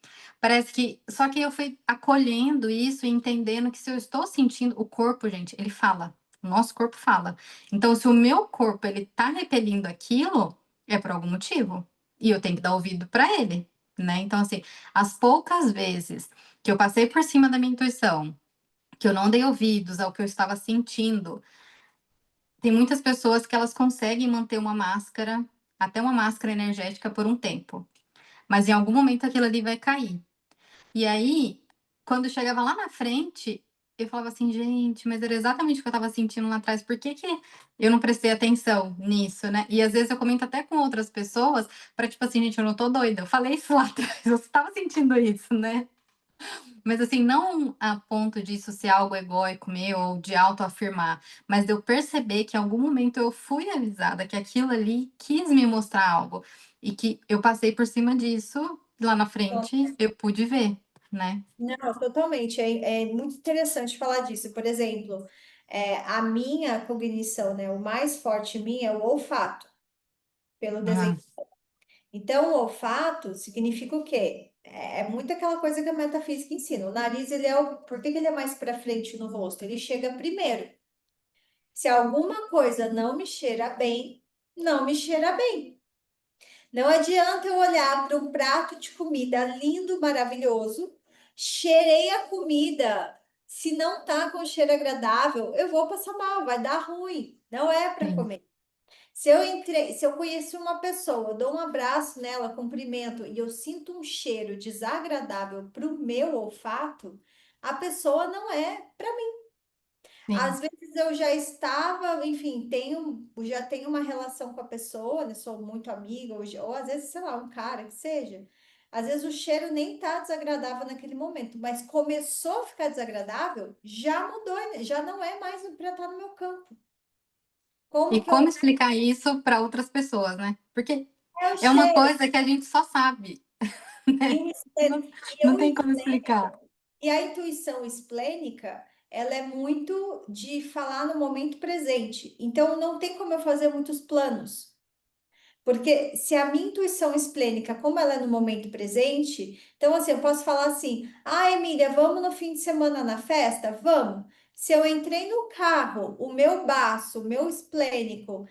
Parece que. Só que eu fui acolhendo isso e entendendo que se eu estou sentindo. O corpo, gente, ele fala. O nosso corpo fala. Então, se o meu corpo ele tá repelindo aquilo, é por algum motivo. E eu tenho que dar ouvido para ele, né? Então, assim, as poucas vezes que eu passei por cima da minha intuição, que eu não dei ouvidos ao que eu estava sentindo, tem muitas pessoas que elas conseguem manter uma máscara, até uma máscara energética por um tempo, mas em algum momento aquilo ali vai cair. E aí, quando chegava lá na frente, eu falava assim, gente, mas era exatamente o que eu estava sentindo lá atrás, por que que eu não prestei atenção nisso, né? E às vezes eu comento até com outras pessoas, para tipo assim, gente, eu não tô doida, eu falei isso lá atrás, você estava sentindo isso, né? Mas assim, não a ponto disso ser algo egóico meu ou de autoafirmar, mas de eu perceber que em algum momento eu fui avisada que aquilo ali quis me mostrar algo e que eu passei por cima disso, lá na frente eu pude ver, né? Não, totalmente. É muito interessante falar disso. Por exemplo, a minha cognição, né? O mais forte em mim é o olfato, pelo Ah, desenho. Então, o olfato significa o quê? É muito aquela coisa que a metafísica ensina. O nariz, ele é o. Por que que ele é mais para frente no rosto? Ele chega primeiro. Se alguma coisa não me cheira bem, não me cheira bem. Não adianta eu olhar para um prato de comida lindo, maravilhoso, cheirei a comida. Se não tá com cheiro agradável, eu vou passar mal, vai dar ruim. Não é para sim. comer. Se eu conheci uma pessoa, eu dou um abraço nela, cumprimento, e eu sinto um cheiro desagradável para o meu olfato, a pessoa não é para mim. Sim. Às vezes eu já estava, enfim, já tenho uma relação com a pessoa, né? Sou muito amiga, ou às vezes, sei lá, um cara que seja. Às vezes o cheiro nem tá desagradável naquele momento, mas começou a ficar desagradável, já mudou, né? Já não é mais para estar no meu campo. E Como que como eu. explicar isso para outras pessoas, né? Porque É o é uma cheiro. coisa que a gente só sabe, E, né? o Não, esple- e não eu tem como explicar. E a intuição esplênica, ela é muito de falar no momento presente. Então, não tem como eu fazer muitos planos. Porque se a minha intuição esplênica, como ela é no momento presente, então assim, eu posso falar assim: "Ah, Emília, vamos no fim de semana na festa? Vamos". Se eu entrei no carro, o meu baço, o meu esplênico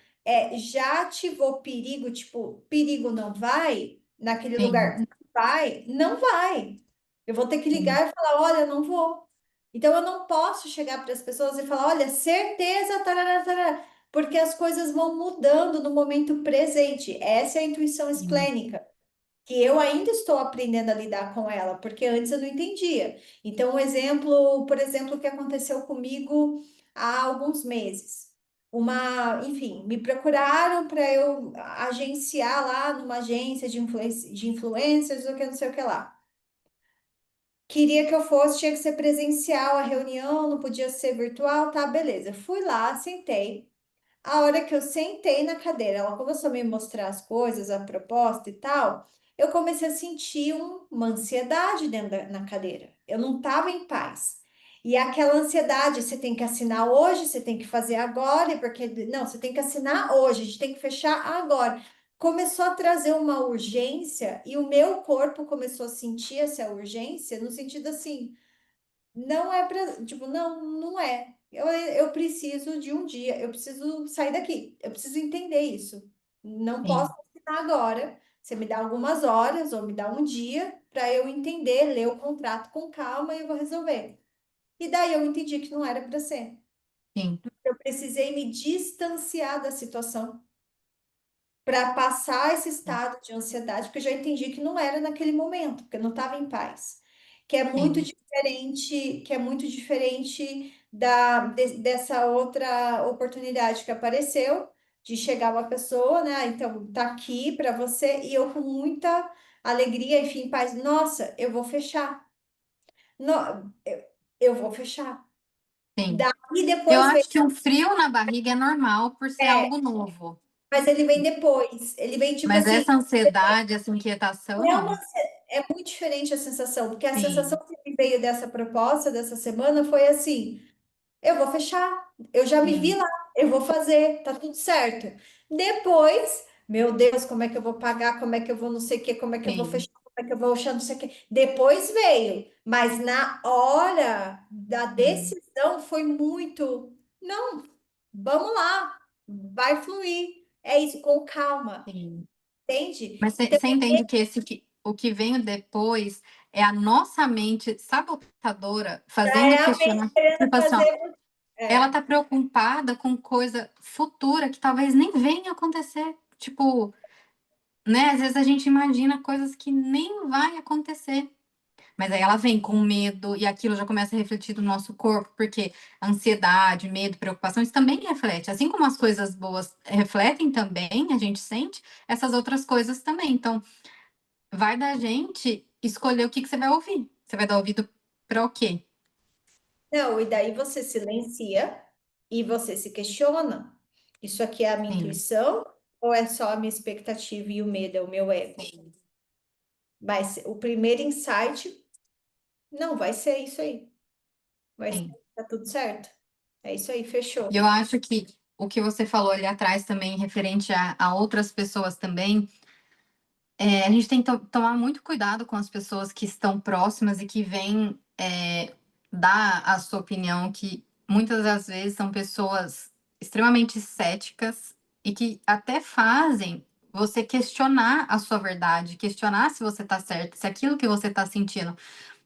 já ativou perigo, tipo, perigo não vai naquele Sim, lugar, não vai, não vai. Eu vou ter que sim. ligar e falar: "Olha, eu não vou". Então eu não posso chegar para as pessoas e falar: "Olha, certeza, tarará, tarará", porque as coisas vão mudando no momento presente. Essa é a intuição Sim. esplênica, que eu ainda estou aprendendo a lidar com ela, porque antes eu não entendia. Então, um exemplo, por exemplo, que aconteceu comigo há alguns meses. Enfim, me procuraram para eu agenciar lá numa agência de influencers, ou que não sei o que lá. Queria que eu fosse, tinha que ser presencial a reunião, não podia ser virtual, tá, beleza. Fui lá, sentei. A hora que eu sentei na cadeira, ela começou a me mostrar as coisas, a proposta e tal. eu comecei a sentir uma ansiedade na cadeira. Eu não estava em paz. E aquela ansiedade, você tem que assinar hoje, você tem que fazer agora, porque não, você tem que assinar hoje, a gente tem que fechar agora. Começou a trazer uma urgência e o meu corpo começou a sentir essa urgência no sentido assim, não é para, tipo, não, não é. Eu preciso de um dia, eu preciso sair daqui, eu preciso entender isso. Não posso Sim, assinar agora. Você me dá algumas horas ou me dá um dia para eu entender, ler o contrato com calma e eu vou resolver. E daí eu entendi que não era para ser. sim, Eu precisei me distanciar da situação para passar esse estado de ansiedade, porque eu já entendi que não era naquele momento, porque eu não estava em paz. sim, Que é muito diferente dessa outra oportunidade que apareceu de chegar uma pessoa, né? Então, tá aqui para você e eu com muita alegria, enfim, paz. Nossa, eu vou fechar. Eu vou fechar. sim. Daí Eu depois vem, acho que um frio na barriga é normal por ser é, algo novo. mas ele vem depois. Ele vem tipo Mas assim, essa ansiedade, essa é uma inquietação, é muito diferente a sensação, porque a sensação sim, que me veio dessa proposta dessa semana foi assim: eu vou fechar, eu já me vi sim, lá, eu vou fazer, tá tudo certo. Depois, meu Deus, como é que eu vou pagar? Como é que eu vou não sei o quê? Como é que eu vou sim, fechar? Como é que eu vou achar não sei o quê? Depois veio, mas na hora da sim, decisão foi muito, não, vamos lá, vai fluir. É isso, com calma, sim. entende? Mas Então, você entende que o que vem depois é a nossa mente sabotadora já fazendo é a mente questionar. querendo Tipo assim, ó, fazer. ela É. tá preocupada com coisa futura que talvez nem venha acontecer. Tipo, né? Às vezes a gente imagina coisas que nem vai acontecer. Mas aí ela vem com medo e aquilo já começa a refletir no nosso corpo, porque ansiedade, medo, preocupação, isso também reflete. Assim como as coisas boas refletem também, a gente sente, essas outras coisas também. Então, vai da gente escolher o que que você vai ouvir. Você vai dar ouvido para o quê? Não, e daí você silencia e você se questiona. Isso aqui é a minha Sim, intuição ou é só a minha expectativa e o medo é o meu ego? sim, Mas o primeiro insight, não, vai ser isso aí. Vai ser, sim. tá tudo certo. É isso aí, E fechou. eu acho que o que você falou ali atrás também, referente a outras pessoas também, a gente tem que tomar muito cuidado com as pessoas que estão próximas e que vêm dar a sua opinião, que muitas das vezes são pessoas extremamente céticas e que até fazem você questionar a sua verdade, questionar se você está certo, se aquilo que você está sentindo.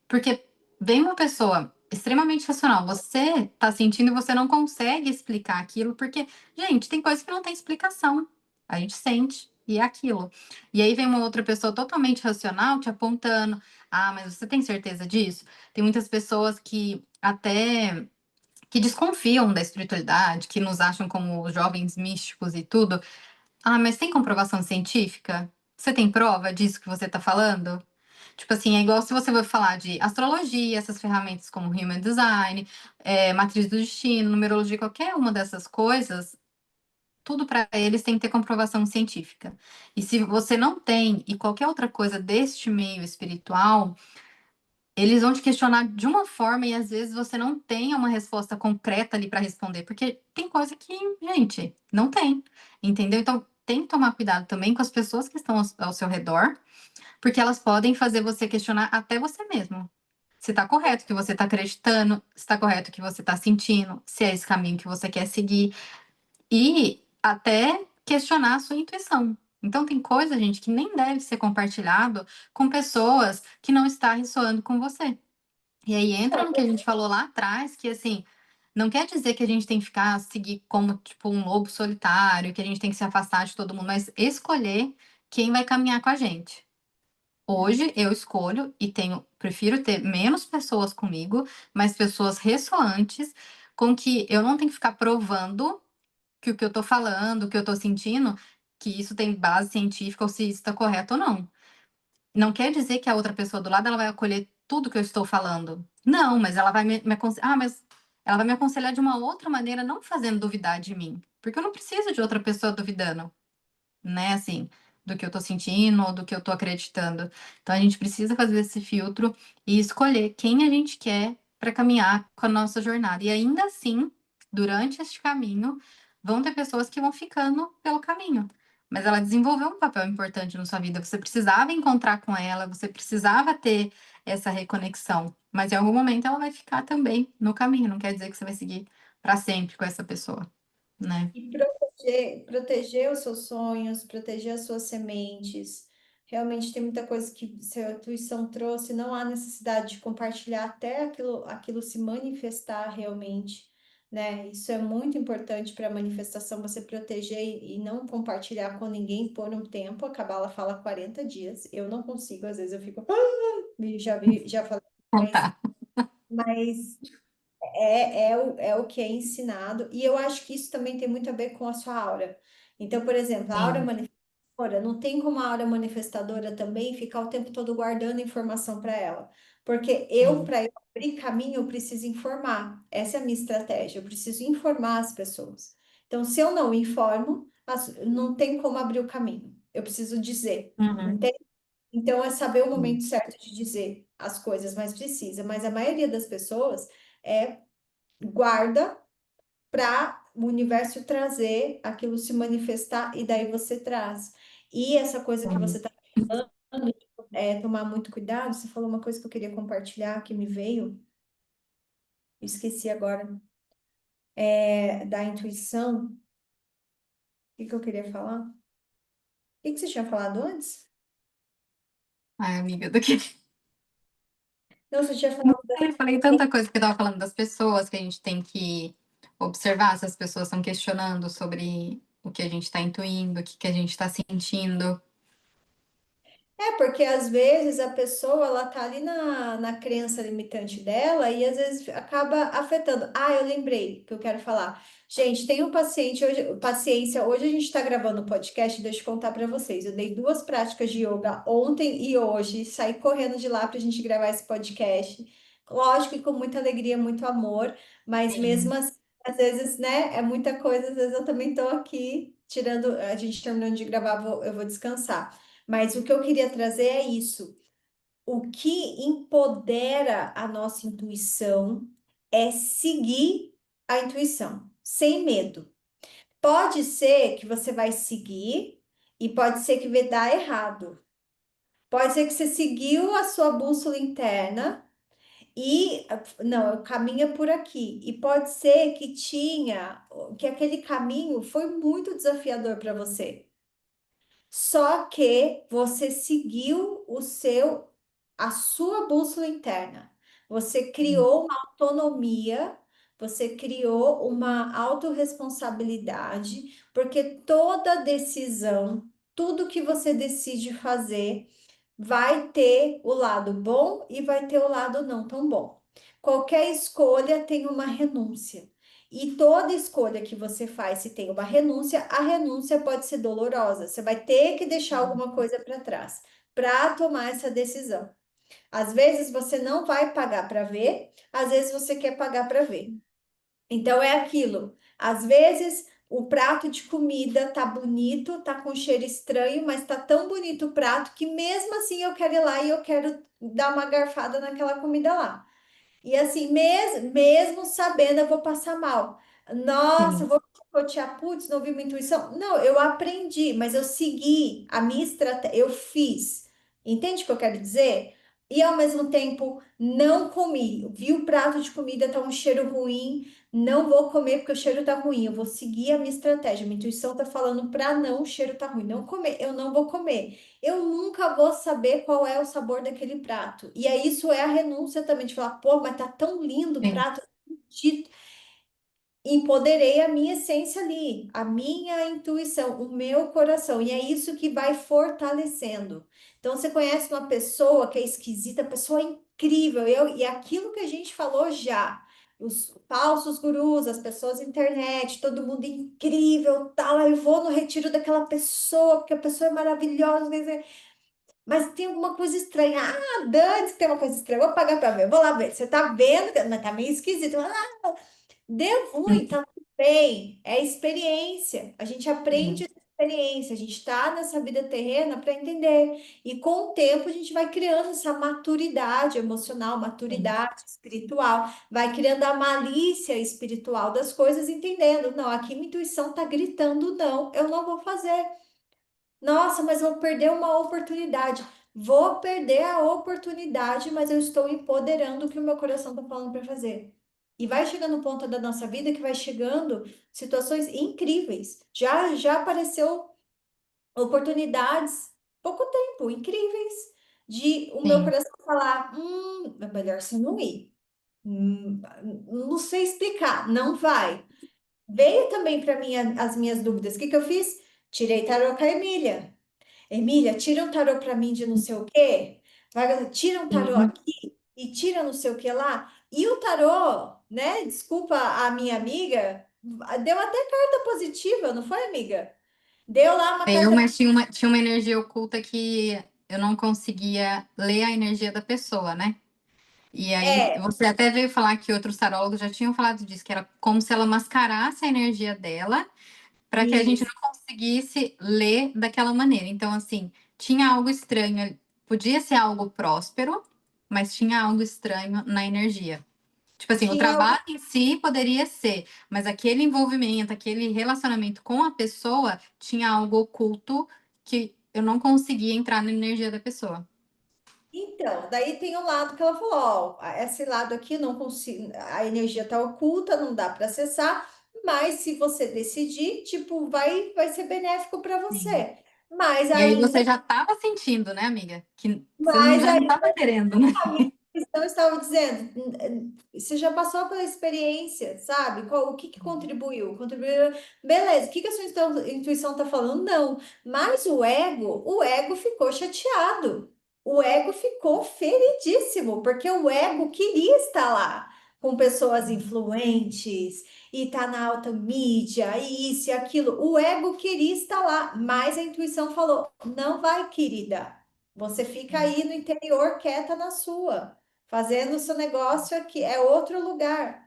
Porque vem uma pessoa extremamente racional, você tá sentindo e você não consegue explicar aquilo, porque, gente, tem coisa que não tem explicação. A gente sente e é aquilo. E aí vem uma outra pessoa totalmente racional te apontando: "Ah, mas você tem certeza disso?". Tem muitas pessoas que até que desconfiam da espiritualidade, que nos acham como jovens místicos e tudo. "Ah, mas tem comprovação científica? Você tem prova disso que você tá falando?". Tipo assim, é igual se você for falar de astrologia, essas ferramentas como Human Design, matriz do destino, numerologia, qualquer uma dessas coisas, tudo para eles tem que ter comprovação científica. E se você não tem, e qualquer outra coisa deste meio espiritual, eles vão te questionar de uma forma e às vezes você não tem uma resposta concreta ali para responder, porque tem coisa que, gente, não tem, entendeu? Então tem que tomar cuidado também com as pessoas que estão ao seu redor, porque elas podem fazer você questionar até você mesmo. Se está correto o que você está acreditando, se está correto o que você está sentindo, se é esse caminho que você quer seguir, e até questionar a sua intuição. Então tem coisa, gente, que nem deve ser compartilhado com pessoas que não está ressoando com você. E aí entra no que a gente falou lá atrás, que assim, não quer dizer que a gente tem que ficar seguir como tipo um lobo solitário, que a gente tem que se afastar de todo mundo, mas escolher quem vai caminhar com a gente. Hoje eu escolho e prefiro ter menos pessoas comigo, mas pessoas ressoantes, com que eu não tenho que ficar provando que o que eu tô falando, o que eu tô sentindo, que isso tem base científica ou se isso está correto ou não. Não quer dizer que a outra pessoa do lado ela vai acolher tudo que eu estou falando. Não, mas ela vai me aconselhar. Ah, mas ela vai me aconselhar de uma outra maneira, não fazendo duvidar de mim. Porque eu não preciso de outra pessoa duvidando, né? Assim, do que eu tô sentindo ou do que eu tô acreditando. Então a gente precisa fazer esse filtro e escolher quem a gente quer para caminhar com a nossa jornada. E ainda assim, durante este caminho, vão ter pessoas que vão ficando pelo caminho. Mas ela desenvolveu um papel importante na sua vida. Você precisava encontrar com ela, você precisava ter essa reconexão. Mas em algum momento ela vai ficar também no caminho. Não quer dizer que você vai seguir para sempre com essa pessoa, né? E proteger os seus sonhos, proteger as suas sementes. Realmente tem muita coisa que sua intuição trouxe, não há necessidade de compartilhar até aquilo se manifestar realmente, né? Isso é muito importante para a manifestação, você proteger e não compartilhar com ninguém por um tempo. A Cabala fala 40 dias. Eu não consigo, às vezes eu fico, já falei, mas, Contar. mas é o que é ensinado, e eu acho que isso também tem muito a ver com a sua aura. Então, por exemplo, a aura Sim. manifestadora, não tem como a aura manifestadora também ficar o tempo todo guardando informação para ela. Porque Sim. para eu abrir caminho, eu preciso informar. Essa é a minha estratégia, eu preciso informar as pessoas. Então, se eu não informo, não tem como abrir o caminho. Eu preciso dizer. Uhum. Entende? Então, é saber o Sim. momento certo de dizer as coisas, mas precisa. Mas a maioria das pessoas é guarda para o universo trazer aquilo se manifestar e daí você traz. E essa coisa que você Sim. está tomar muito cuidado, você falou uma coisa que eu queria compartilhar que me veio, esqueci agora, da intuição. O que eu queria falar? O que você tinha falado antes? Ai, amiga, do que. Não, você tinha Não falado da. sei, falei tanta coisa que eu tava falando das pessoas, que a gente tem que observar se as pessoas estão questionando sobre o que a gente está intuindo, o que a gente está sentindo. É, porque às vezes a pessoa ela tá ali na crença limitante dela e às vezes acaba afetando. Ah, eu lembrei que eu quero falar. Gente, tem um paciente hoje, paciência, hoje a gente está gravando o podcast, deixa eu contar para vocês. Eu dei duas práticas de yoga ontem e hoje, saí correndo de lá para a gente gravar esse podcast. Lógico que com muita alegria, muito amor, mas mesmo Sim. assim, às vezes, né, é muita coisa, às vezes eu também tô aqui tirando, a gente terminando de gravar, eu vou descansar. Mas o que eu queria trazer é isso. O que empodera a nossa intuição é seguir a intuição, sem medo. Pode ser que você vai seguir e pode ser que vai dar errado. Pode ser que você seguiu a sua bússola interna e não, caminha por aqui. E pode ser que aquele caminho foi muito desafiador para você. Só que você seguiu a sua bússola interna. Você criou uma autonomia, você criou uma autorresponsabilidade, porque toda decisão, tudo que você decide fazer, vai ter o lado bom e vai ter o lado não tão bom. Qualquer escolha tem uma renúncia. E toda escolha que você faz, se tem uma renúncia, a renúncia pode ser dolorosa. Você vai ter que deixar alguma coisa para trás para tomar essa decisão. Às vezes você não vai pagar para ver, às vezes você quer pagar para ver. Então é aquilo. Às vezes o prato de comida tá bonito, tá com cheiro estranho, mas tá tão bonito o prato que mesmo assim eu quero ir lá e eu quero dar uma garfada naquela comida lá. E assim, mesmo sabendo, eu vou passar mal. Nossa, eu Sim. vou chicotear, putz, não vi minha intuição. Não, eu aprendi, mas eu segui a minha estratégia, eu fiz. Entende o que eu quero dizer? E ao mesmo tempo, não comi. Vi o prato de comida, tá um cheiro ruim. Não vou comer porque o cheiro tá ruim. Eu vou seguir a minha estratégia. Minha intuição tá falando para não, o cheiro tá ruim. Não comer, eu não vou comer. Eu nunca vou saber qual é o sabor daquele prato. E aí isso é a renúncia também, de falar, pô, mas tá tão lindo o Sim. prato. Empoderei a minha essência ali, a minha intuição, o meu coração, e é isso que vai fortalecendo. Então, você conhece uma pessoa que é esquisita, pessoa incrível, e aquilo que a gente falou já, os falsos gurus, as pessoas na internet, todo mundo incrível, tal, eu vou no retiro daquela pessoa, porque a pessoa é maravilhosa, quer dizer, mas tem alguma coisa estranha. Ah, Dani, tem uma coisa estranha, vou pagar para ver, vou lá ver. Você tá vendo, mas tá meio esquisito. Deu ruim, tá tudo bem. É experiência. A gente aprende. experiência, a gente está nessa vida terrena para entender. E com o tempo a gente vai criando essa maturidade emocional, Sim. maturidade espiritual, vai criando a malícia espiritual das coisas, entendendo, não, aqui minha intuição está gritando, não, eu não vou fazer. Nossa, mas vou perder uma oportunidade. Vou perder a oportunidade, mas eu estou empoderando o que o meu coração está falando para fazer. E vai chegando um ponto da nossa vida que vai chegando situações incríveis. Já apareceu oportunidades, pouco tempo, incríveis, de o meu Sim. coração falar, é melhor você não ir. Não sei explicar, não vai. Veio também para mim as minhas dúvidas. O que que eu fiz? Tirei tarô com a Emília. Emília, tira um tarô para mim de não sei o quê. Tira um tarô Sim. aqui e tira não sei o que lá. E o tarô, né? Desculpa a minha amiga, deu até carta positiva, não foi, amiga? Deu lá uma Eu, carta. mas tinha uma energia oculta que eu não conseguia ler a energia da pessoa, né? E aí, É, você até veio falar que outros tarólogos já tinham falado disso, que era como se ela mascarasse a energia dela para que a gente isso. não conseguisse ler daquela maneira. Então, assim, tinha algo estranho, podia ser algo próspero, mas tinha algo estranho na energia. Tipo assim, o Tinha trabalho em si poderia ser, mas aquele envolvimento, aquele relacionamento com a pessoa tinha algo oculto que eu não conseguia entrar na energia da pessoa. Então, daí tem o lado que ela falou, ó, esse lado aqui não consigo, a energia tá oculta, não dá para acessar, mas se você decidir, tipo, vai ser benéfico para Sim. você. Mas E aí ainda, você já estava sentindo, né, amiga? Que você mas já não estava querendo, né? a minha questão estava dizendo, você já passou pela experiência, sabe? O que que contribuiu? Contribuiu, beleza, o que que a sua intuição está falando? Não, mas o ego ficou chateado. O ego ficou feridíssimo, porque o ego queria estar lá com pessoas influentes e tá na alta mídia, e isso e aquilo. O ego queria estar lá, mas a intuição falou: não vai, querida. Você fica aí no interior, quieta na sua, fazendo o seu negócio aqui, é outro lugar.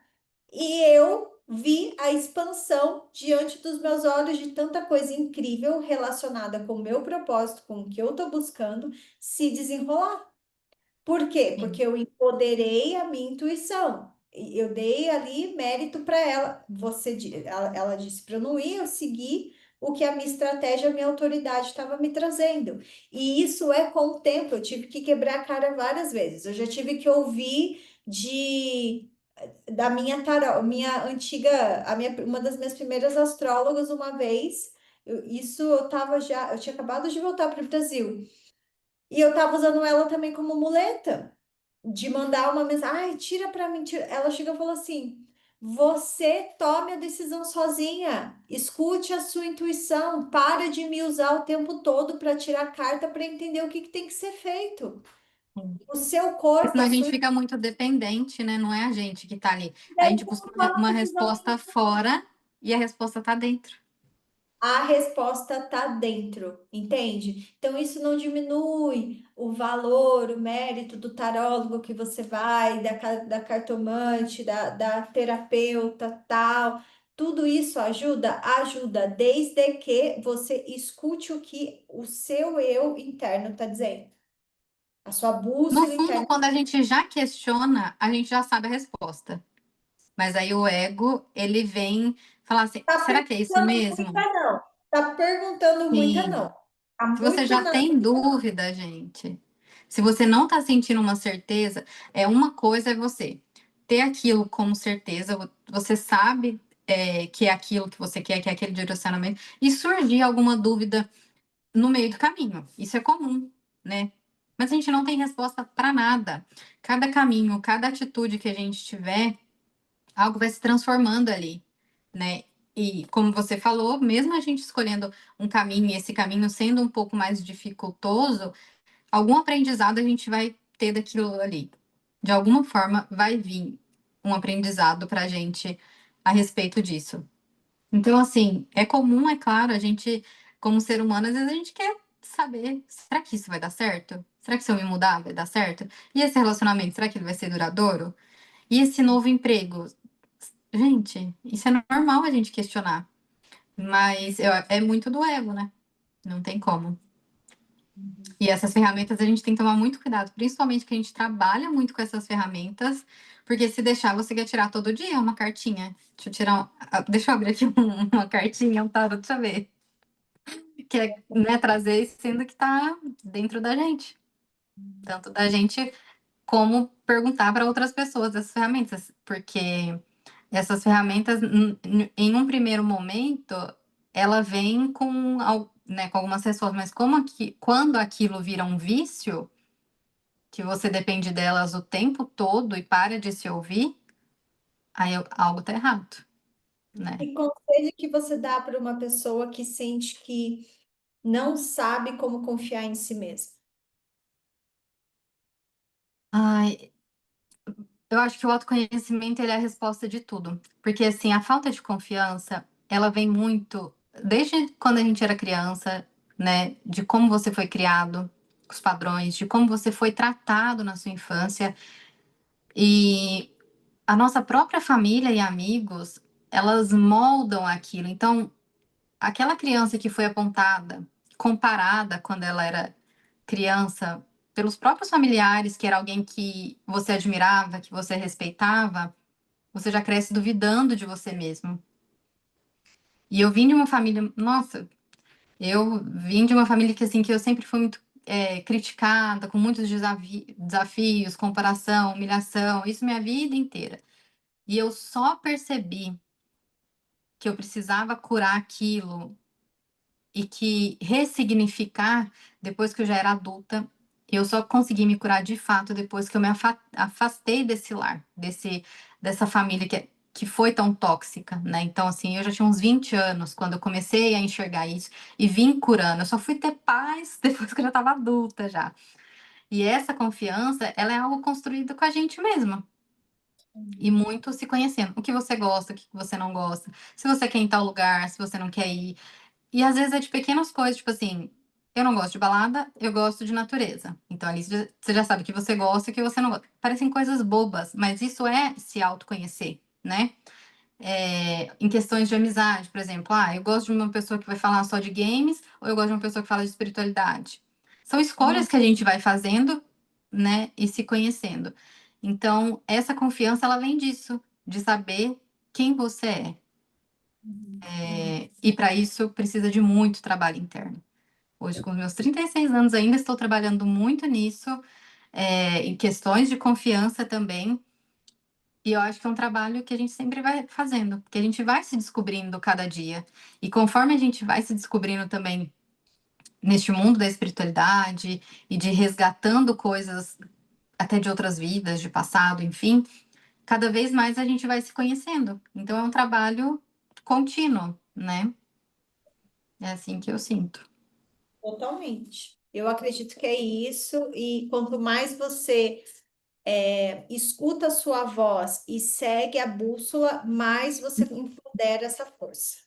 E eu vi a expansão diante dos meus olhos de tanta coisa incrível relacionada com o meu propósito, com o que eu estou buscando, se desenrolar. Por quê? Sim. Porque eu empoderei a minha intuição. E eu dei ali mérito para ela. Ela disse para eu não ir, eu segui o que a minha estratégia, a minha autoridade estava me trazendo. E isso é com o tempo. Eu tive que quebrar a cara várias vezes. Eu já tive que ouvir de da minha minha antiga, uma das minhas primeiras astrólogas uma vez. Eu tinha acabado de voltar para o Brasil. E eu tava usando ela também como muleta, de mandar uma mensagem, ai, tira pra mim. Ela chegou e falou assim: você tome a decisão sozinha, escute a sua intuição, para de me usar o tempo todo para tirar carta para entender o que que tem que ser feito. Sim. O seu Porque corpo, senão a a gente sua fica muito dependente, né? Não é a gente que tá ali. A daí gente você busca não toma uma decisão. resposta fora e a resposta tá dentro. A resposta está dentro, entende? Então, isso não diminui o valor, o mérito do tarólogo que você vai, da cartomante, da terapeuta, tal. Tudo isso ajuda? Ajuda, desde que você escute o que o seu eu interno está dizendo, a sua No bússola fundo, interna. quando a gente já questiona, a gente já sabe a resposta. Mas aí o ego, ele vem falar assim: Tá será que é isso perguntando muita mesmo? não. Tá perguntando muita Sim. não. Tá Se você muito já não. tem dúvida, gente, se você não está sentindo uma certeza, é uma coisa é você ter aquilo como certeza, você sabe que é aquilo que você quer, que é aquele direcionamento, e surgir alguma dúvida no meio do caminho. Isso é comum, né? Mas a gente não tem resposta para nada. Cada caminho, cada atitude que a gente tiver, algo vai se transformando ali, né? E como você falou, mesmo a gente escolhendo um caminho e esse caminho sendo um pouco mais dificultoso, algum aprendizado a gente vai ter daquilo ali. De alguma forma vai vir um aprendizado para a gente a respeito disso. Então, assim, é comum, é claro, a gente, como ser humano, às vezes a gente quer saber, será que isso vai dar certo? Será que se eu me mudar vai dar certo? E esse relacionamento, será que ele vai ser duradouro? E esse novo emprego? Gente, isso é normal a gente questionar, Mas é muito do ego, né? Não tem como. Uhum. E essas ferramentas a gente tem que tomar muito cuidado, principalmente que a gente trabalha muito com essas ferramentas, porque se deixar, você quer tirar todo dia uma cartinha. Deixa eu tirar, deixa eu abrir aqui uma cartinha, um tarot, deixa eu ver. Que é, né, trazer sendo que tá dentro da gente. Tanto da gente como perguntar para outras pessoas essas ferramentas, porque essas ferramentas, em um primeiro momento, ela vem com, né, com algumas respostas, mas quando aquilo vira um vício, que você depende delas o tempo todo e para de se ouvir, aí algo tá errado, né? E conselho que você dá para uma pessoa que sente que não sabe como confiar em si mesma? Ai, eu acho que o autoconhecimento ele é a resposta de tudo, porque assim, a falta de confiança, ela vem muito desde quando a gente era criança, né, de como você foi criado, os padrões, de como você foi tratado na sua infância e a nossa própria família e amigos, elas moldam aquilo. Então, aquela criança que foi apontada, comparada quando ela era criança, pelos próprios familiares, que era alguém que você admirava, que você respeitava, você já cresce duvidando de você mesmo. E eu vim de uma família, nossa, eu vim de uma família que assim que eu sempre fui muito criticada, com muitos desafios, comparação, humilhação, isso minha vida inteira. E eu só percebi que eu precisava curar aquilo e que ressignificar depois que eu já era adulta. Eu só consegui me curar de fato depois que eu me afastei desse lar, dessa família que foi tão tóxica, né? Então, assim, eu já tinha uns 20 anos quando eu comecei a enxergar isso e vim curando. Eu só fui ter paz depois que eu já estava adulta já. E essa confiança, ela é algo construído com a gente mesma. E muito se conhecendo. O que você gosta, o que você não gosta. Se você quer ir em tal lugar, se você não quer ir. E às vezes é de pequenas coisas, tipo assim, eu não gosto de balada, eu gosto de natureza. Então ali você já sabe o que você gosta e o que você não gosta. Parecem coisas bobas, mas isso é se autoconhecer, né? Em questões de amizade, por exemplo, eu gosto de uma pessoa que vai falar só de games, ou eu gosto de uma pessoa que fala de espiritualidade. São escolhas que a gente vai fazendo, né, e se conhecendo. Então, essa confiança, ela vem disso, de saber quem você é. E para isso precisa de muito trabalho interno. Hoje, com os meus 36 anos, ainda estou trabalhando muito nisso, em questões de confiança também. E eu acho que é um trabalho que a gente sempre vai fazendo, que a gente vai se descobrindo cada dia. E conforme a gente vai se descobrindo também neste mundo da espiritualidade e de resgatando coisas até de outras vidas, de passado, enfim, cada vez mais a gente vai se conhecendo. Então é um trabalho contínuo, né? É assim que eu sinto. Totalmente. Eu acredito que é isso, e quanto mais você escuta a sua voz e segue a bússola, mais você empodera essa força.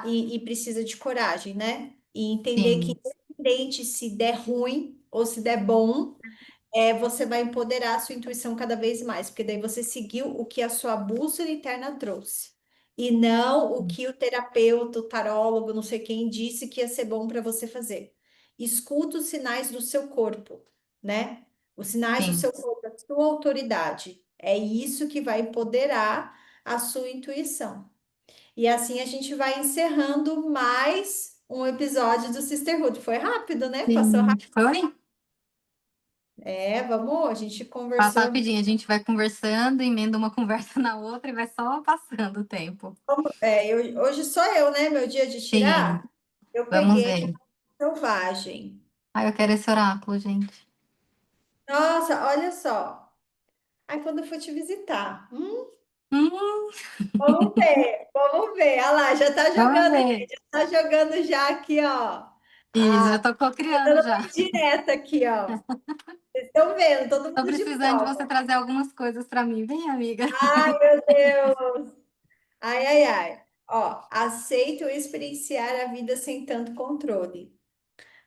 E precisa de coragem, né? E entender que, Sim, independente se der ruim ou se der bom, você vai empoderar a sua intuição cada vez mais, porque daí você seguiu o que a sua bússola interna trouxe. E não o que o terapeuta, o tarólogo, não sei quem disse que ia ser bom para você fazer. Escuta os sinais do seu corpo, né? Os sinais do sim. seu corpo, a sua autoridade. É isso que vai empoderar a sua intuição. E assim a gente vai encerrando mais um episódio do Sisterhood. Foi rápido, né? Passou Sim, rápido. foi. Vamos, a gente Passa conversou. rapidinho, a gente vai conversando, emenda uma conversa na outra e vai só passando o tempo. Hoje sou eu, né? Meu dia de Sim, tirar. Eu vamos peguei ver. selvagem. Eu quero esse oráculo, gente. Nossa, olha só. Aí quando eu for te visitar, Hum, vamos ver, vamos ver. Olha lá, já tá vamos jogando, ver. gente, já tá jogando já aqui, ó. Isso, já Ah, tô tá cocriando dando já. uma indireta aqui, ó. Vocês estão vendo, todo Tô mundo de precisando de você prova. trazer algumas coisas para mim. Vem, amiga. Ai, meu Deus. Ai, ai, ai. Ó, aceito experienciar a vida sem tanto controle.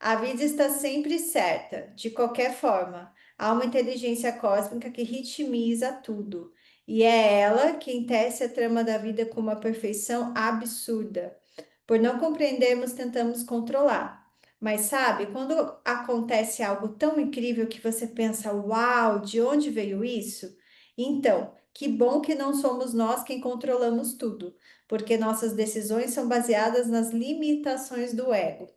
A vida está sempre certa, de qualquer forma. Há uma inteligência cósmica que ritmiza tudo. E é ela quem tece a trama da vida com uma perfeição absurda. Por não compreendermos, tentamos controlar. Mas sabe, quando acontece algo tão incrível que você pensa, uau, de onde veio isso? Então, que bom que não somos nós quem controlamos tudo, porque nossas decisões são baseadas nas limitações do ego.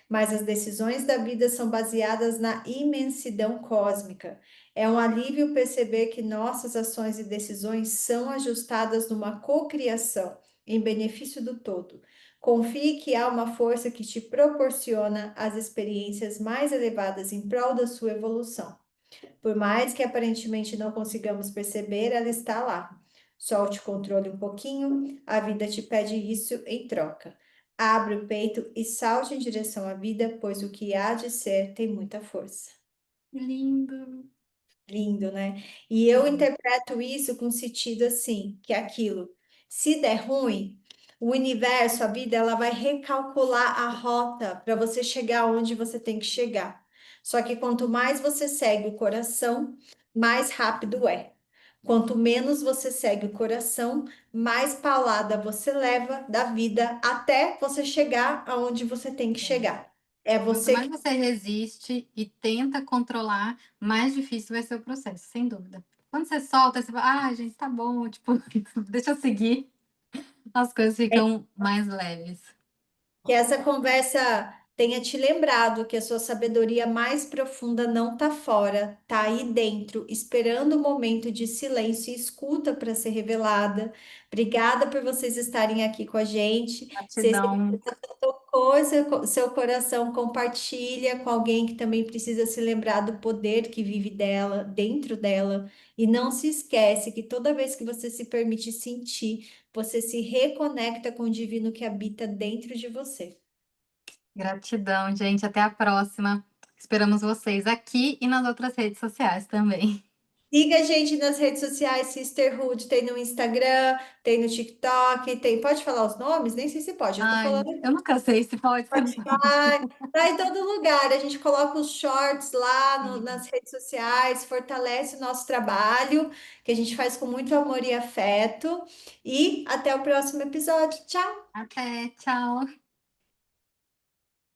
Mas as decisões da vida são baseadas na imensidão cósmica. É um alívio perceber que nossas ações e decisões são ajustadas numa cocriação, em benefício do todo. Confie que há uma força que te proporciona as experiências mais elevadas em prol da sua evolução. Por mais que aparentemente não consigamos perceber, ela está lá. Solte o controle um pouquinho, a vida te pede isso em troca. Abre o peito e salte em direção à vida, pois o que há de ser tem muita força. Que lindo. Lindo, né? E eu interpreto isso com sentido assim, que é aquilo, se der ruim, o universo, a vida, ela vai recalcular a rota para você chegar onde você tem que chegar. Só que quanto mais você segue o coração, mais rápido é. Quanto menos você segue o coração, mais paulada você leva da vida até você chegar aonde você tem que É. chegar. É Quanto você mais que você resiste e tenta controlar, mais difícil vai ser o processo, sem dúvida. Quando você solta, você fala, ah, gente, tá bom, tipo, deixa eu seguir, as coisas ficam mais leves. que essa conversa tenha te lembrado que a sua sabedoria mais profunda não está fora, está aí dentro, esperando o momento de silêncio e escuta para ser revelada. Obrigada por vocês estarem aqui com a gente. Se esse Gratidão. tocou seu coração, compartilha com alguém que também precisa se lembrar do poder que vive dela, dentro dela. E não se esquece que toda vez que você se permite sentir, você se reconecta com o divino que habita dentro de você. Gratidão, gente. Até a próxima. Esperamos vocês aqui e nas outras redes sociais também. Siga a gente nas redes sociais, Sisterhood, tem no Instagram, tem no TikTok, tem. Pode falar os nomes? Nem sei se pode, eu tô Ai, falando eu nunca sei se pode, se não pode. Spotify, tá em todo lugar. A gente coloca os shorts lá Sim. nas redes sociais, fortalece o nosso trabalho, que a gente faz com muito amor e afeto. E até o próximo episódio. Tchau! Até, tchau.